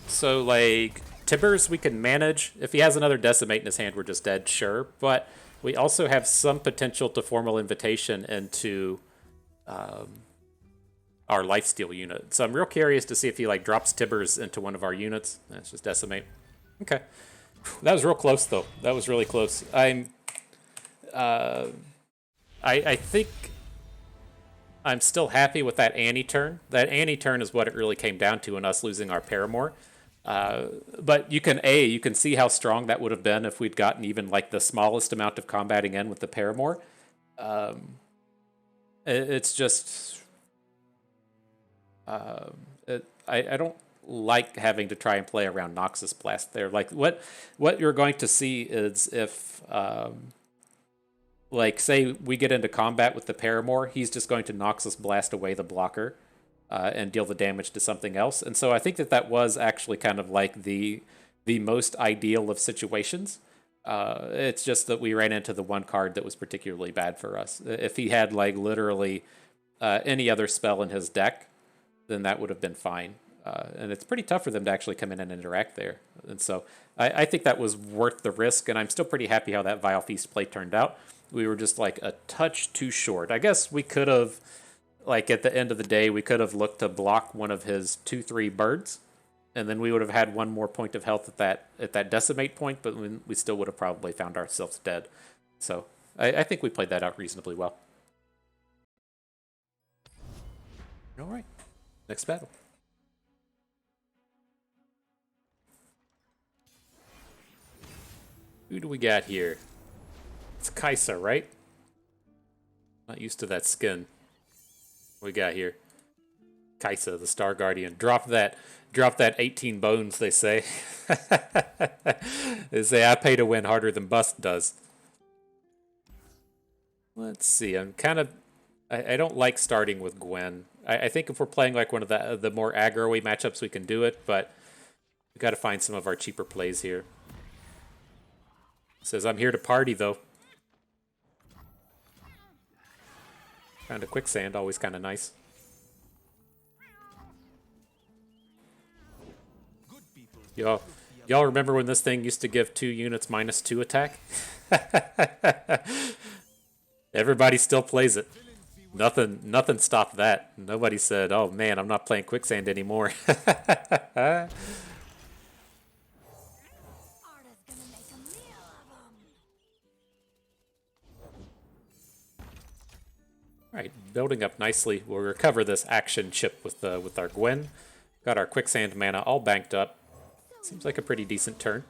So, like, Tibbers we can manage. If he has another Decimate in his hand, we're just dead, sure. But we also have some potential to formal invitation into our lifesteal unit. So I'm real curious to see if he, like, drops Tibbers into one of our units. That's just Decimate. Okay. That was real close, though. That was really close. I think I'm still happy with that Annie turn. That Annie turn is what it really came down to in us losing our Paramour. But you can see how strong that would have been if we'd gotten even like the smallest amount of combating in with the Paramour. It's just I don't like having to try and play around Noxus Blast there. Like what you're going to see is if like say we get into combat with the Paramour, he's just going to Noxus Blast away the blocker. And deal the damage to something else. And so I think that was actually kind of like the most ideal of situations. It's just that we ran into the one card that was particularly bad for us. If he had like literally any other spell in his deck, then that would have been fine. And it's pretty tough for them to actually come in and interact there. And so I think that was worth the risk, and I'm still pretty happy how that Vile Feast play turned out. We were just like a touch too short. I guess we could have, like at the end of the day, we could have looked to block one of his 2/3 birds, and then we would have had one more point of health at that Decimate point, but we still would have probably found ourselves dead. So I think we played that out reasonably well. All right, next battle. Who do we got here? It's Kaisa, right? Not used to that skin. What we got here? Kaisa, the Star Guardian. Drop that 18 bones, they say. They say I pay to win harder than Bust does. Let's see. I'm kind of... I don't like starting with Gwen. I think if we're playing like one of the more aggro-y matchups, we can do it, but we've got to find some of our cheaper plays here. Says, I'm here to party, though. Found a quicksand, always kind of nice. Y'all remember when this thing used to give 2 units -2 attack? Everybody still plays it. Nothing stopped that. Nobody said, oh man, I'm not playing quicksand anymore. Arda's gonna make a meal of 'em. Alright, building up nicely. We'll recover this action chip with our Gwen. Got our quicksand mana all banked up. Seems like a pretty decent turn.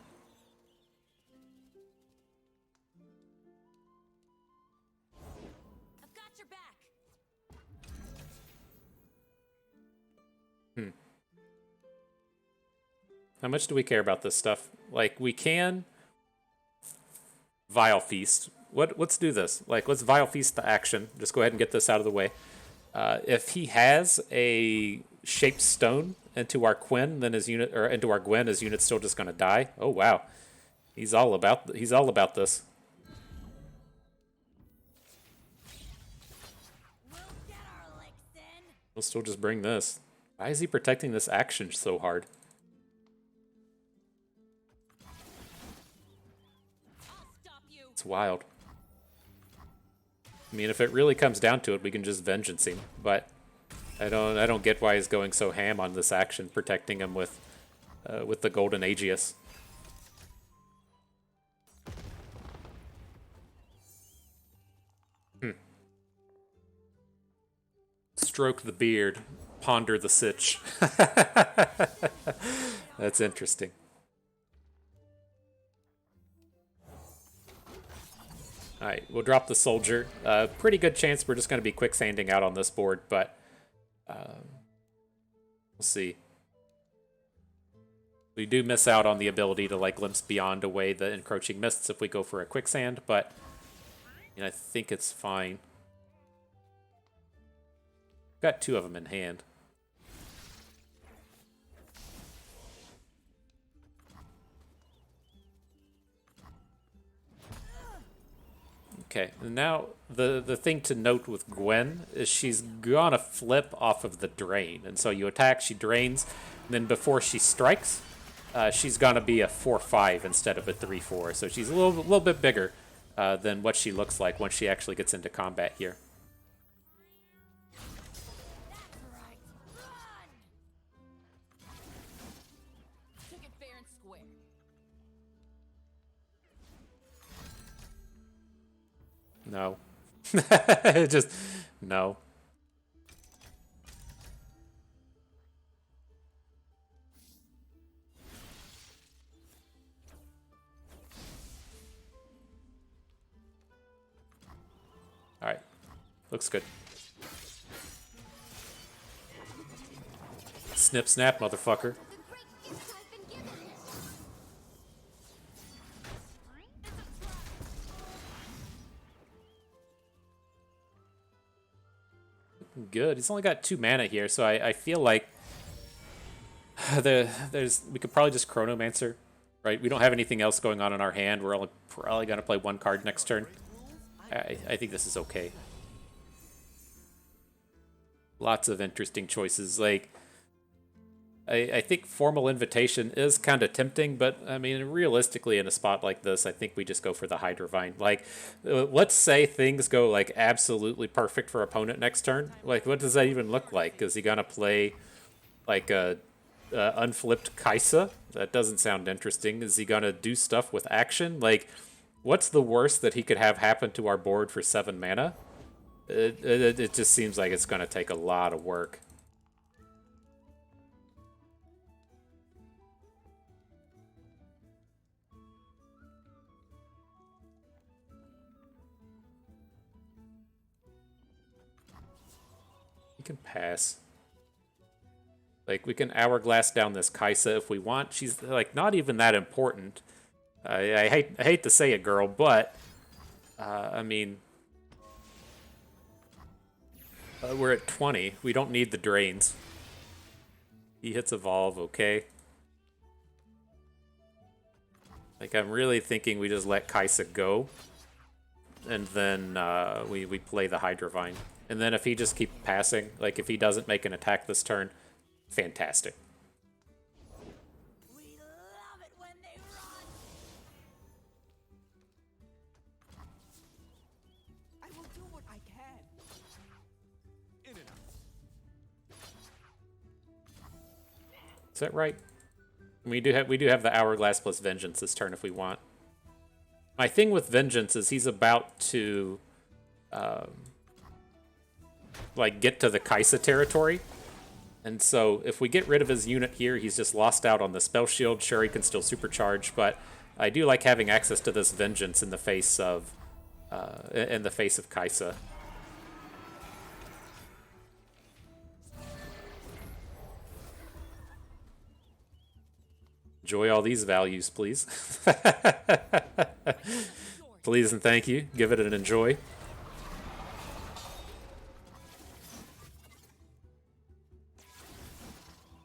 I've got your back. How much do we care about this stuff? Like, we can Vile Feast. Let's do this. Like, let's Vile Feast the action. Just go ahead and get this out of the way. If he has a shaped stone into our Gwen, then his unit, or into our Gwen, his unit's still just gonna die. Oh wow, he's all about this. We'll get our licks in. We'll still just bring this. Why is he protecting this action so hard? I'll stop you. It's wild. I mean, if it really comes down to it, we can just vengeance him. But I don't get why he's going so ham on this action, protecting him with the Golden Aegis. stroke the beard, ponder the sitch. That's interesting. Alright, we'll drop the soldier. Pretty good chance we're just going to be quicksanding out on this board, but we'll see. We do miss out on the ability to like glimpse beyond away the encroaching mists if we go for a quicksand, but I think it's fine. Got two of them in hand. Okay, and now the thing to note with Gwen is she's gonna flip off of the drain. And so you attack, she drains, and then before she strikes, she's gonna be a 4-5 instead of a 3-4. So she's a little bit bigger than what she looks like once she actually gets into combat here. Took it fair and square. No. Just, no. Alright. Looks good. Snip snap, motherfucker. The great gift I've been given. Good. He's only got 2 mana here, so I feel like we could probably just Chronomancer, right? We don't have anything else going on in our hand. We're only probably going to play 1 card next turn. I think this is okay. Lots of interesting choices. Like, I think Formal Invitation is kind of tempting, but I mean, realistically, in a spot like this, I think we just go for the Hydrovine. Like, let's say things go like absolutely perfect for opponent next turn. Like, what does that even look like? Is he gonna play like a unflipped Kaisa? That doesn't sound interesting. Is he gonna do stuff with action? Like, what's the worst that he could have happen to our board for 7 mana? It just seems like it's gonna take a lot of work. Can pass. Like, we can hourglass down this Kaisa if we want. She's like not even that important. I hate to say it, girl, but I mean, we're at 20. We don't need the drains. He hits evolve, okay. Like, I'm really thinking we just let Kaisa go, and then we play the Hydrovine. And then if he just keeps passing, like if he doesn't make an attack this turn, fantastic. We love it when they run. I will do what I can. In and out. Is that right? We do have the Hourglass plus Vengeance this turn if we want. My thing with Vengeance is he's about to like get to the Kaisa territory. And so if we get rid of his unit here, he's just lost out on the spell shield. Sure, he can still supercharge, but I do like having access to this Vengeance in the face of Kaisa. Enjoy all these values, please. Please and thank you. Give it an enjoy.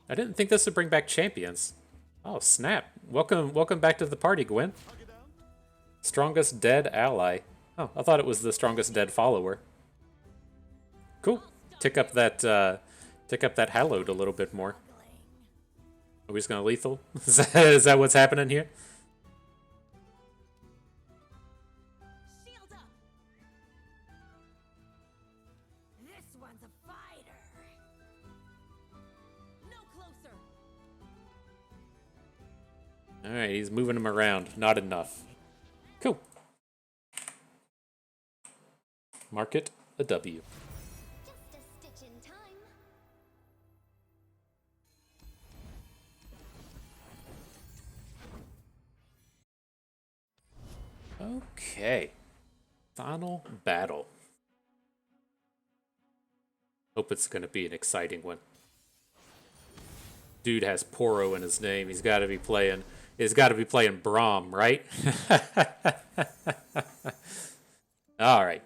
I didn't think this would bring back champions. Oh, snap. Welcome back to the party, Gwen. Strongest dead ally. Oh, I thought it was the strongest dead follower. Cool. Tick up that hallowed a little bit more. Are we just gonna lethal? Is that what's happening here? Shield up. This one's a fighter. No closer. Alright, he's moving him around. Not enough. Cool. Mark it a W. Just a stitch in time. Okay. Final battle. Hope it's going to be an exciting one. Dude has Poro in his name. He's got to be playing. He's got to be playing Braum, right? All right.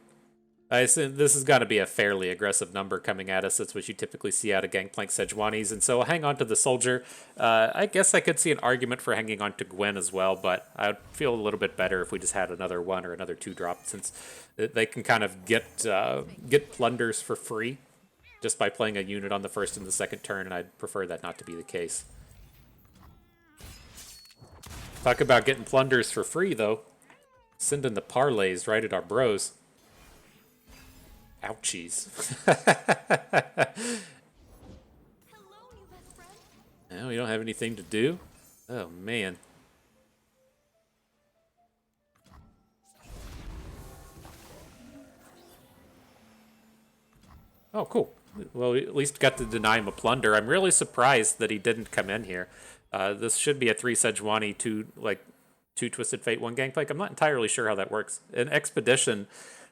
I assume this is got to be a fairly aggressive number coming at us. That's what you typically see out of Gangplank Sejuani's. And so I'll hang on to the Soldier. I guess I could see an argument for hanging on to Gwen as well, but I'd feel a little bit better if we just had another 1 or another 2 drop, since they can kind of get plunders for free just by playing a unit on the first and the second turn, and I'd prefer that not to be the case. Talk about getting plunders for free, though. Sending the parlays right at our bros. Ouchies. Hello, new best friend. Now we don't have anything to do? Oh, man. Oh, cool. Well, we at least got to deny him a plunder. I'm really surprised that he didn't come in here. This should be a 3 Sejuani, 2 Twisted Fate, 1 Gangplank. I'm not entirely sure how that works. In Expedition,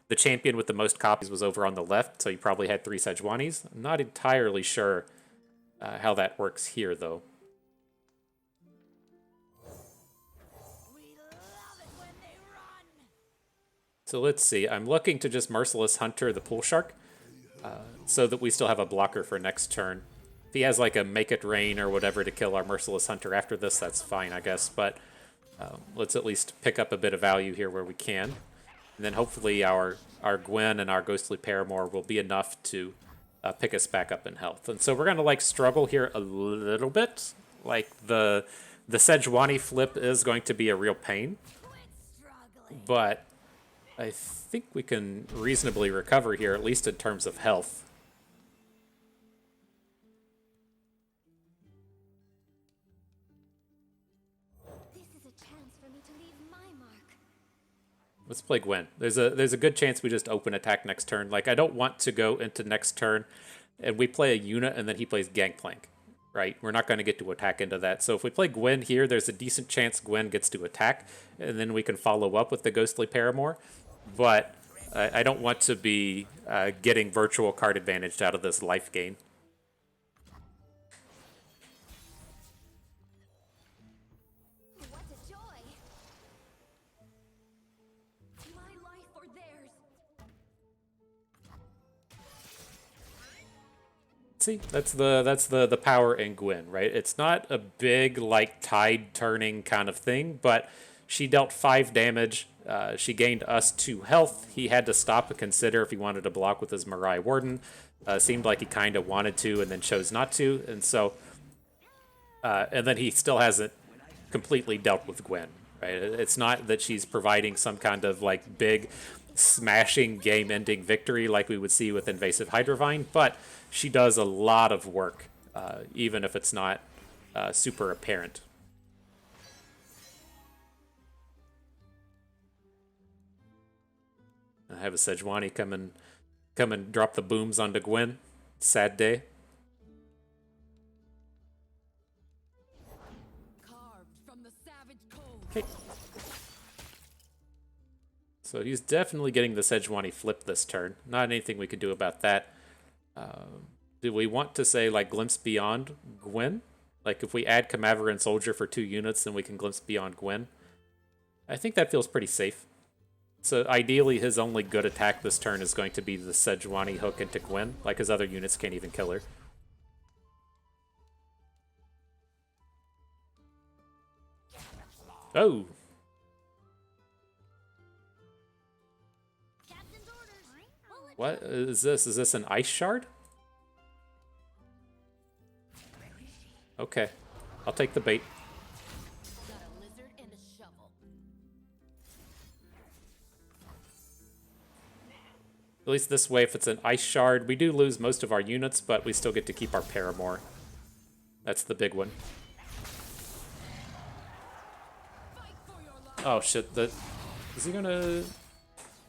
the champion with the most copies was over on the left, so he probably had 3 Sejuanis. I'm not entirely sure how that works here, though. We love it when they run. So let's see. I'm looking to just Merciless Hunter the Pool Shark, so that we still have a blocker for next turn. If he has like a Make It Rain or whatever to kill our Merciless Hunter after this, that's fine, I guess. But let's at least pick up a bit of value here where we can. And then hopefully our Gwen and our Ghostly Paramour will be enough to pick us back up in health. And so we're going to like struggle here a little bit. Like the Sejuani flip is going to be a real pain. Quit struggling. But I think we can reasonably recover here, at least in terms of health. This is a chance for me to leave my mark. Let's play Gwen. There's a good chance we just open attack next turn. Like, I don't want to go into next turn and we play a unit and then he plays Gangplank, right? We're not going to get to attack into that. So if we play Gwen here, there's a decent chance Gwen gets to attack, and then we can follow up with the Ghostly Paramour. But I don't want to be getting virtual card advantage out of this life gain. What a joy. My life or theirs. See, that's the power in Gwen, right? It's not a big like tide turning kind of thing, but she dealt 5 damage. She gained us 2 health. He had to stop and consider if he wanted to block with his Mirai Warden. Seemed like he kind of wanted to and then chose not to, and so and then he still hasn't completely dealt with Gwen, right? It's not that she's providing some kind of like big smashing game-ending victory like we would see with Invasive Hydrovine, but she does a lot of work, even if it's not super apparent. I have a Sejuani come and drop the booms onto Gwen. Sad day. Carved from the savage cold. Okay. So he's definitely getting the Sejuani flip this turn. Not anything we can do about that. Do we want to say, like, Glimpse Beyond Gwen? Like, if we add Camaver and Soldier for 2 units, then we can Glimpse Beyond Gwen? I think that feels pretty safe. So ideally, his only good attack this turn is going to be the Sejuani hook into Gwen. Like, his other units can't even kill her. Oh! Captain's orders. What is this? Is this an ice shard? Okay. I'll take the bait. Got a lizard and a shovel. At least this way, if it's an ice shard, we do lose most of our units, but we still get to keep our Paramour. That's the big one. Oh shit, is he gonna...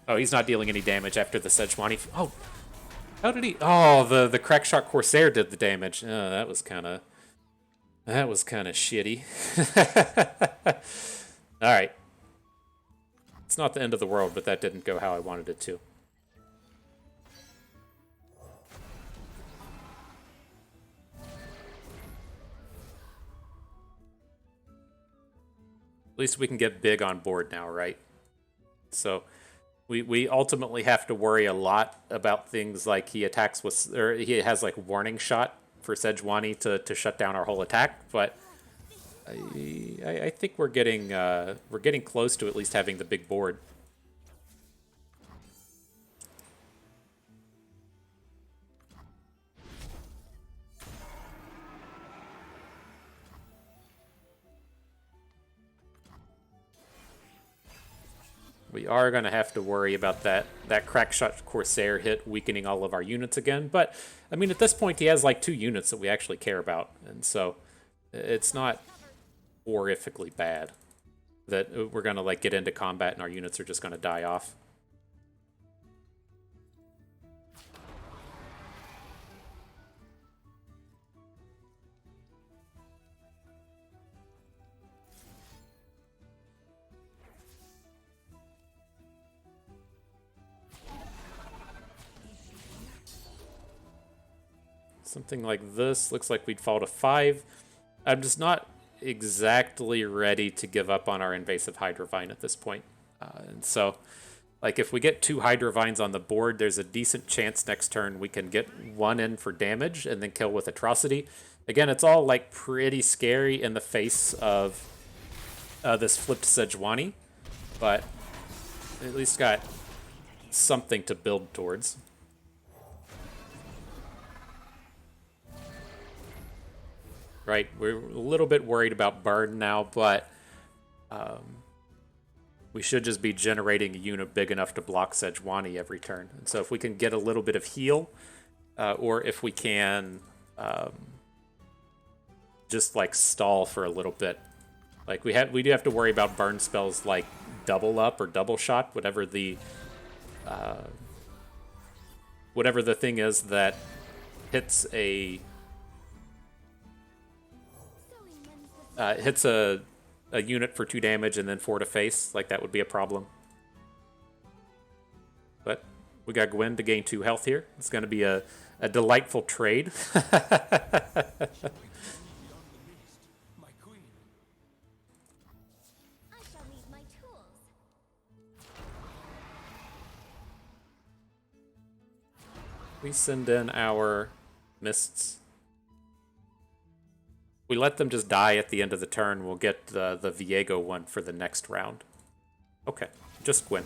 Oh, he's not dealing any damage after the Sejuani... Oh! How did he... Oh, the Crackshot Corsair did the damage. Oh, that was kinda shitty. Alright. It's not the end of the world, but that didn't go how I wanted it to. At least we can get big on board now, right? So we ultimately have to worry a lot about things like he attacks with, or he has like warning shot for Sejuani to shut down our whole attack, but I think we're getting close to at least having the big board. We are going to have to worry about that Crackshot Corsair hit weakening all of our units again. But, I mean, at this point, he has like 2 units that we actually care about. And so it's not horrifically bad that we're going to like get into combat and our units are just going to die off. Something like this looks like we'd fall to 5. I'm just not exactly ready to give up on our invasive Hydrovine at this point. And so, like, if we get 2 Hydrovines on the board, there's a decent chance next turn we can get 1 in for damage and then kill with Atrocity. Again, it's all, like, pretty scary in the face of this flipped Sejuani, but at least got something to build towards. Right, we're a little bit worried about burn now, but we should just be generating a unit big enough to block Sejuani every turn. And so if we can get a little bit of heal, or if we can just like stall for a little bit, like we do have to worry about burn spells like double up or double shot, whatever the thing is that hits a unit for 2 damage and then 4 to face. Like, that would be a problem. But we got Gwen to gain 2 health here. It's going to be a delightful trade. My queen. I shall need my tools. We send in our mists. We let them just die at the end of the turn. We'll get the Viego one for the next round. Okay, just Gwen.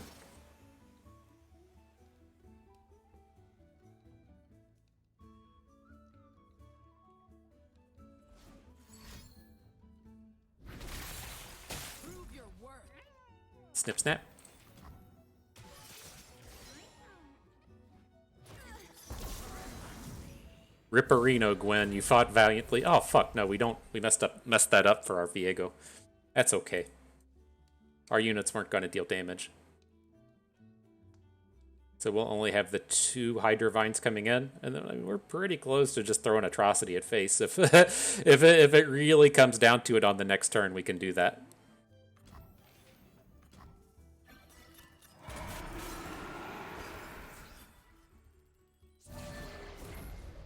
Prove your worth. Snip, snap. Ripperino, Gwen, you fought valiantly. Oh, fuck, no, we don't. We messed that up for our Viego. That's okay. Our units weren't going to deal damage. So we'll only have the 2 Hydrovines coming in, and then I mean, we're pretty close to just throwing Atrocity at face. If if it really comes down to it on the next turn, we can do that.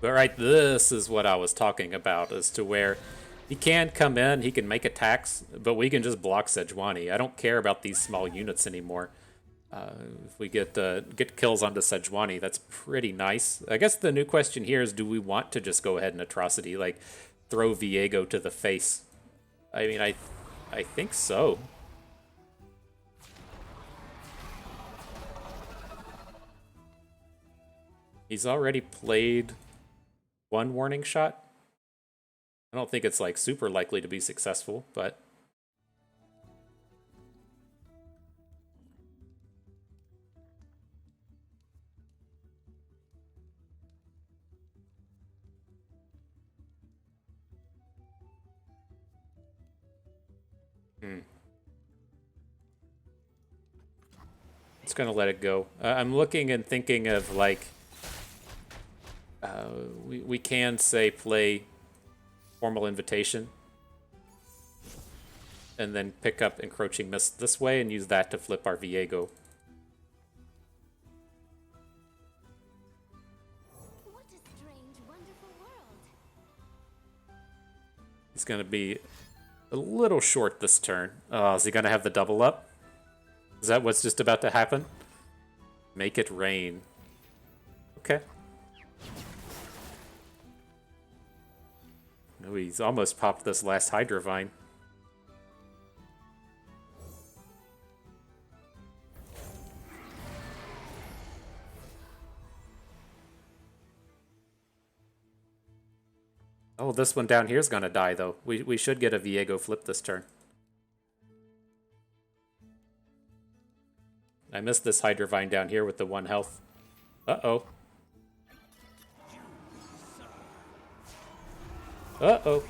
But right, this is what I was talking about, as to where he can come in, he can make attacks, but we can just block Sejuani. I don't care about these small units anymore. If we get kills onto Sejuani, that's pretty nice. I guess the new question here is, do we want to just go ahead and Atrocity, like throw Viego to the face? I mean, I think so. He's already played 1 warning shot. I don't think it's like super likely to be successful, but it's gonna let it go. I'm looking and thinking of like we can say play Formal Invitation. and then pick up Encroaching Mist this way and use that to flip our Viego. What a strange, wonderful world. He's going to be a little short this turn. Oh, is he going to have the double up? Is that what's just about to happen? Make it rain. Okay. Oh, he's almost popped this last Hydrovine. Oh, this one down here is going to die, though. We should get a Viego flip this turn. I missed this Hydrovine down here with the 1 health. Uh-oh. Uh-oh.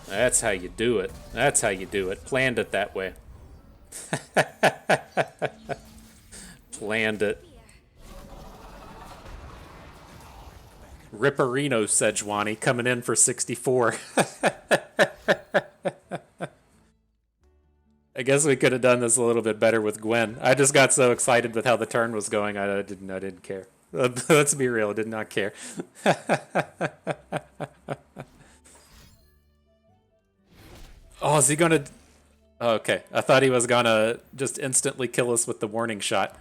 That's how you do it. That's how you do it. Planned it that way. Planned it. Ripperino Sejuani coming in for 64. I guess we could have done this a little bit better with Gwen. I just got so excited with how the turn was going. I didn't care. Let's be real. I did not care. Oh, is he gonna? Oh, okay, I thought he was gonna just instantly kill us with the warning shot.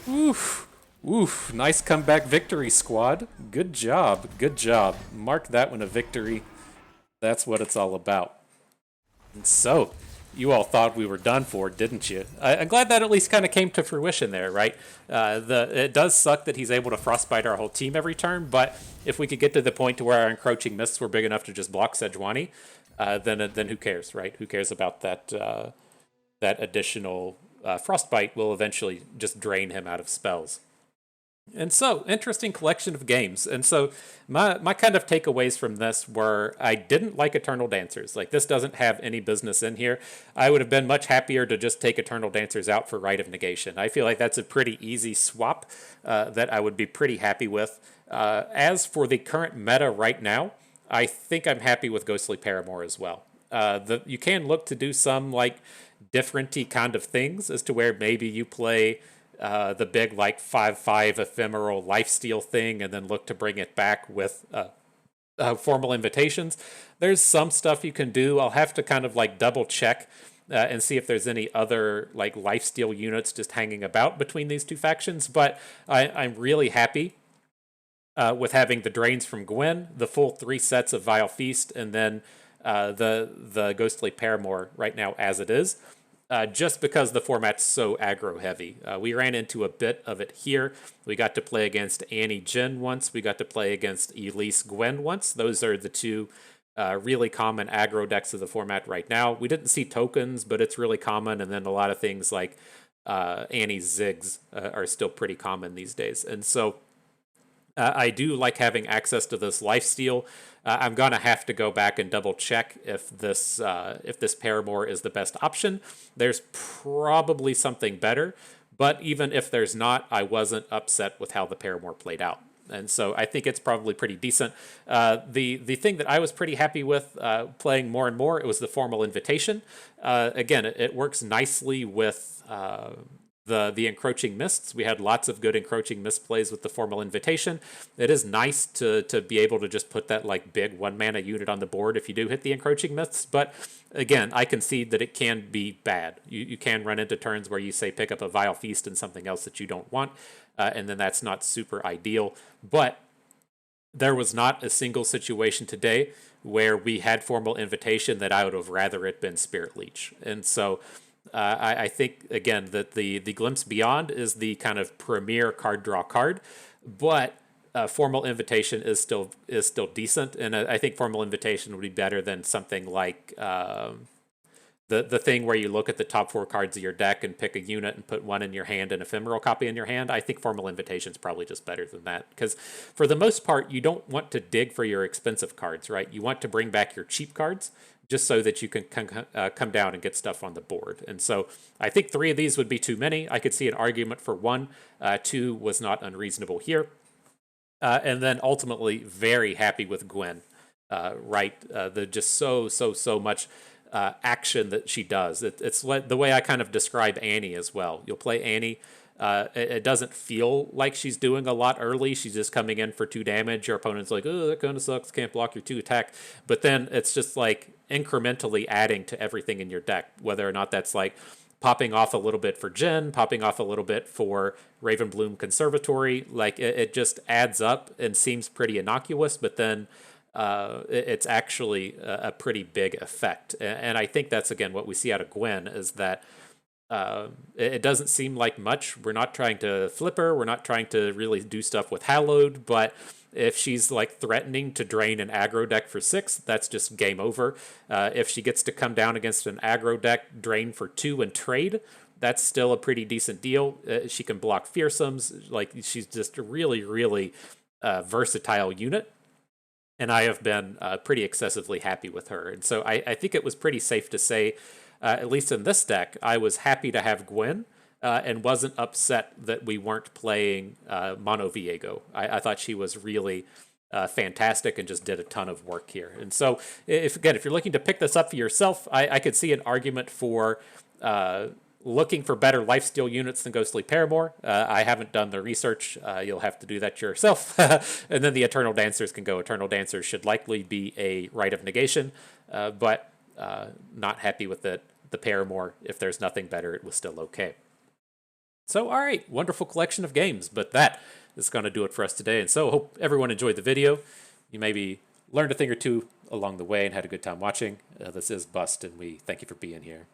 Oof. Oof, nice comeback victory, squad. Good job, good job. Mark that one a victory. That's what it's all about. And so, you all thought we were done for, didn't you? I'm glad that at least kind of came to fruition there, right? It does suck that he's able to frostbite our whole team every turn, but if we could get to the point to where our encroaching mists were big enough to just block Sejuani, then who cares, right? Who cares about that that additional frostbite will eventually just drain him out of spells. And so, interesting collection of games. And so, my kind of takeaways from this were I didn't like Eternal Dancers. Like, this doesn't have any business in here. I would have been much happier to just take Eternal Dancers out for Rite of Negation. I feel like that's a pretty easy swap that I would be pretty happy with. As for the current meta right now, I think I'm happy with Ghostly Paramour as well. You can look to do some, like, different-y kind of things as to where maybe you play the big like 5/5 ephemeral lifesteal thing and then look to bring it back with formal invitations. There's some stuff you can do. I'll have to kind of like double check and see if there's any other like lifesteal units just hanging about between these two factions. But I'm really happy with having the drains from Gwen, the full 3 sets of Vile Feast, and then the Ghostly Paramour right now as it is. Just because the format's so aggro heavy. We ran into a bit of it here. We got to play against Annie Jin once. We got to play against Elise Gwen once. Those are the two really common aggro decks of the format right now. We didn't see tokens, but it's really common. And then a lot of things like Annie's Ziggs are still pretty common these days. And so I do like having access to this lifesteal. I'm gonna have to go back and double check if this Paramour is the best option. There's probably something better, but even if there's not, I wasn't upset with how the Paramour played out. And so I think it's probably pretty decent. The thing that I was pretty happy with playing more and more, it was the formal invitation. Again, it works nicely with the encroaching mists. We had lots of good encroaching mist plays with the formal invitation. It is nice to be able to just put that like big 1 mana unit on the board if you do hit the encroaching mists. But again, I concede that it can be bad. You can run into turns where you say pick up a Vile Feast and something else that you don't want, and then that's not super ideal. But there was not a single situation today where we had formal invitation that I would have rather it been Spirit Leech. And so I think, again, that the Glimpse Beyond is the kind of premier card draw card, but formal invitation is still decent, and I think formal invitation would be better than something like the thing where you look at the top 4 cards of your deck and pick a unit and put one in your hand and ephemeral copy in your hand. I think formal invitation is probably just better than that, because for the most part, you don't want to dig for your expensive cards, right? You want to bring back your cheap cards just so that you can come down and get stuff on the board. And so I think 3 of these would be too many. I could see an argument for 1. 2 was not unreasonable here. And then ultimately, very happy with Gwen. Right? The just so much action that she does. It's the way I kind of describe Annie as well. You'll play Annie. It doesn't feel like she's doing a lot early. She's just coming in for 2 damage. Your opponent's like, oh, that kind of sucks. Can't block your 2 attack. But then it's just like incrementally adding to everything in your deck, whether or not that's like popping off a little bit for Jen, popping off a little bit for Ravenbloom Conservatory. Like it just adds up and seems pretty innocuous, but then it's actually a pretty big effect. And I think that's, again, what we see out of Gwen is that it doesn't seem like much. We're not trying to flip her. We're not trying to really do stuff with Hallowed, but if she's like threatening to drain an aggro deck for 6, that's just game over. If she gets to come down against an aggro deck, drain for 2 and trade, that's still a pretty decent deal. She can block fearsomes. Like, she's just a really, really versatile unit. And I have been pretty excessively happy with her. And so I think it was pretty safe to say, at least in this deck, I was happy to have Gwen and wasn't upset that we weren't playing Mono Viego. I thought she was really fantastic and just did a ton of work here. And so, if you're looking to pick this up for yourself, I could see an argument for looking for better lifesteal units than Ghostly Paramour. I haven't done the research. You'll have to do that yourself. And then the Eternal Dancers can go. Eternal Dancers should likely be a Rite of Negation, but not happy with it. The Paramour, if there's nothing better, it was still okay. So, all right, wonderful collection of games, but that is going to do it for us today. And so, hope everyone enjoyed the video. You maybe learned a thing or two along the way and had a good time watching. This is Bust, and we thank you for being here.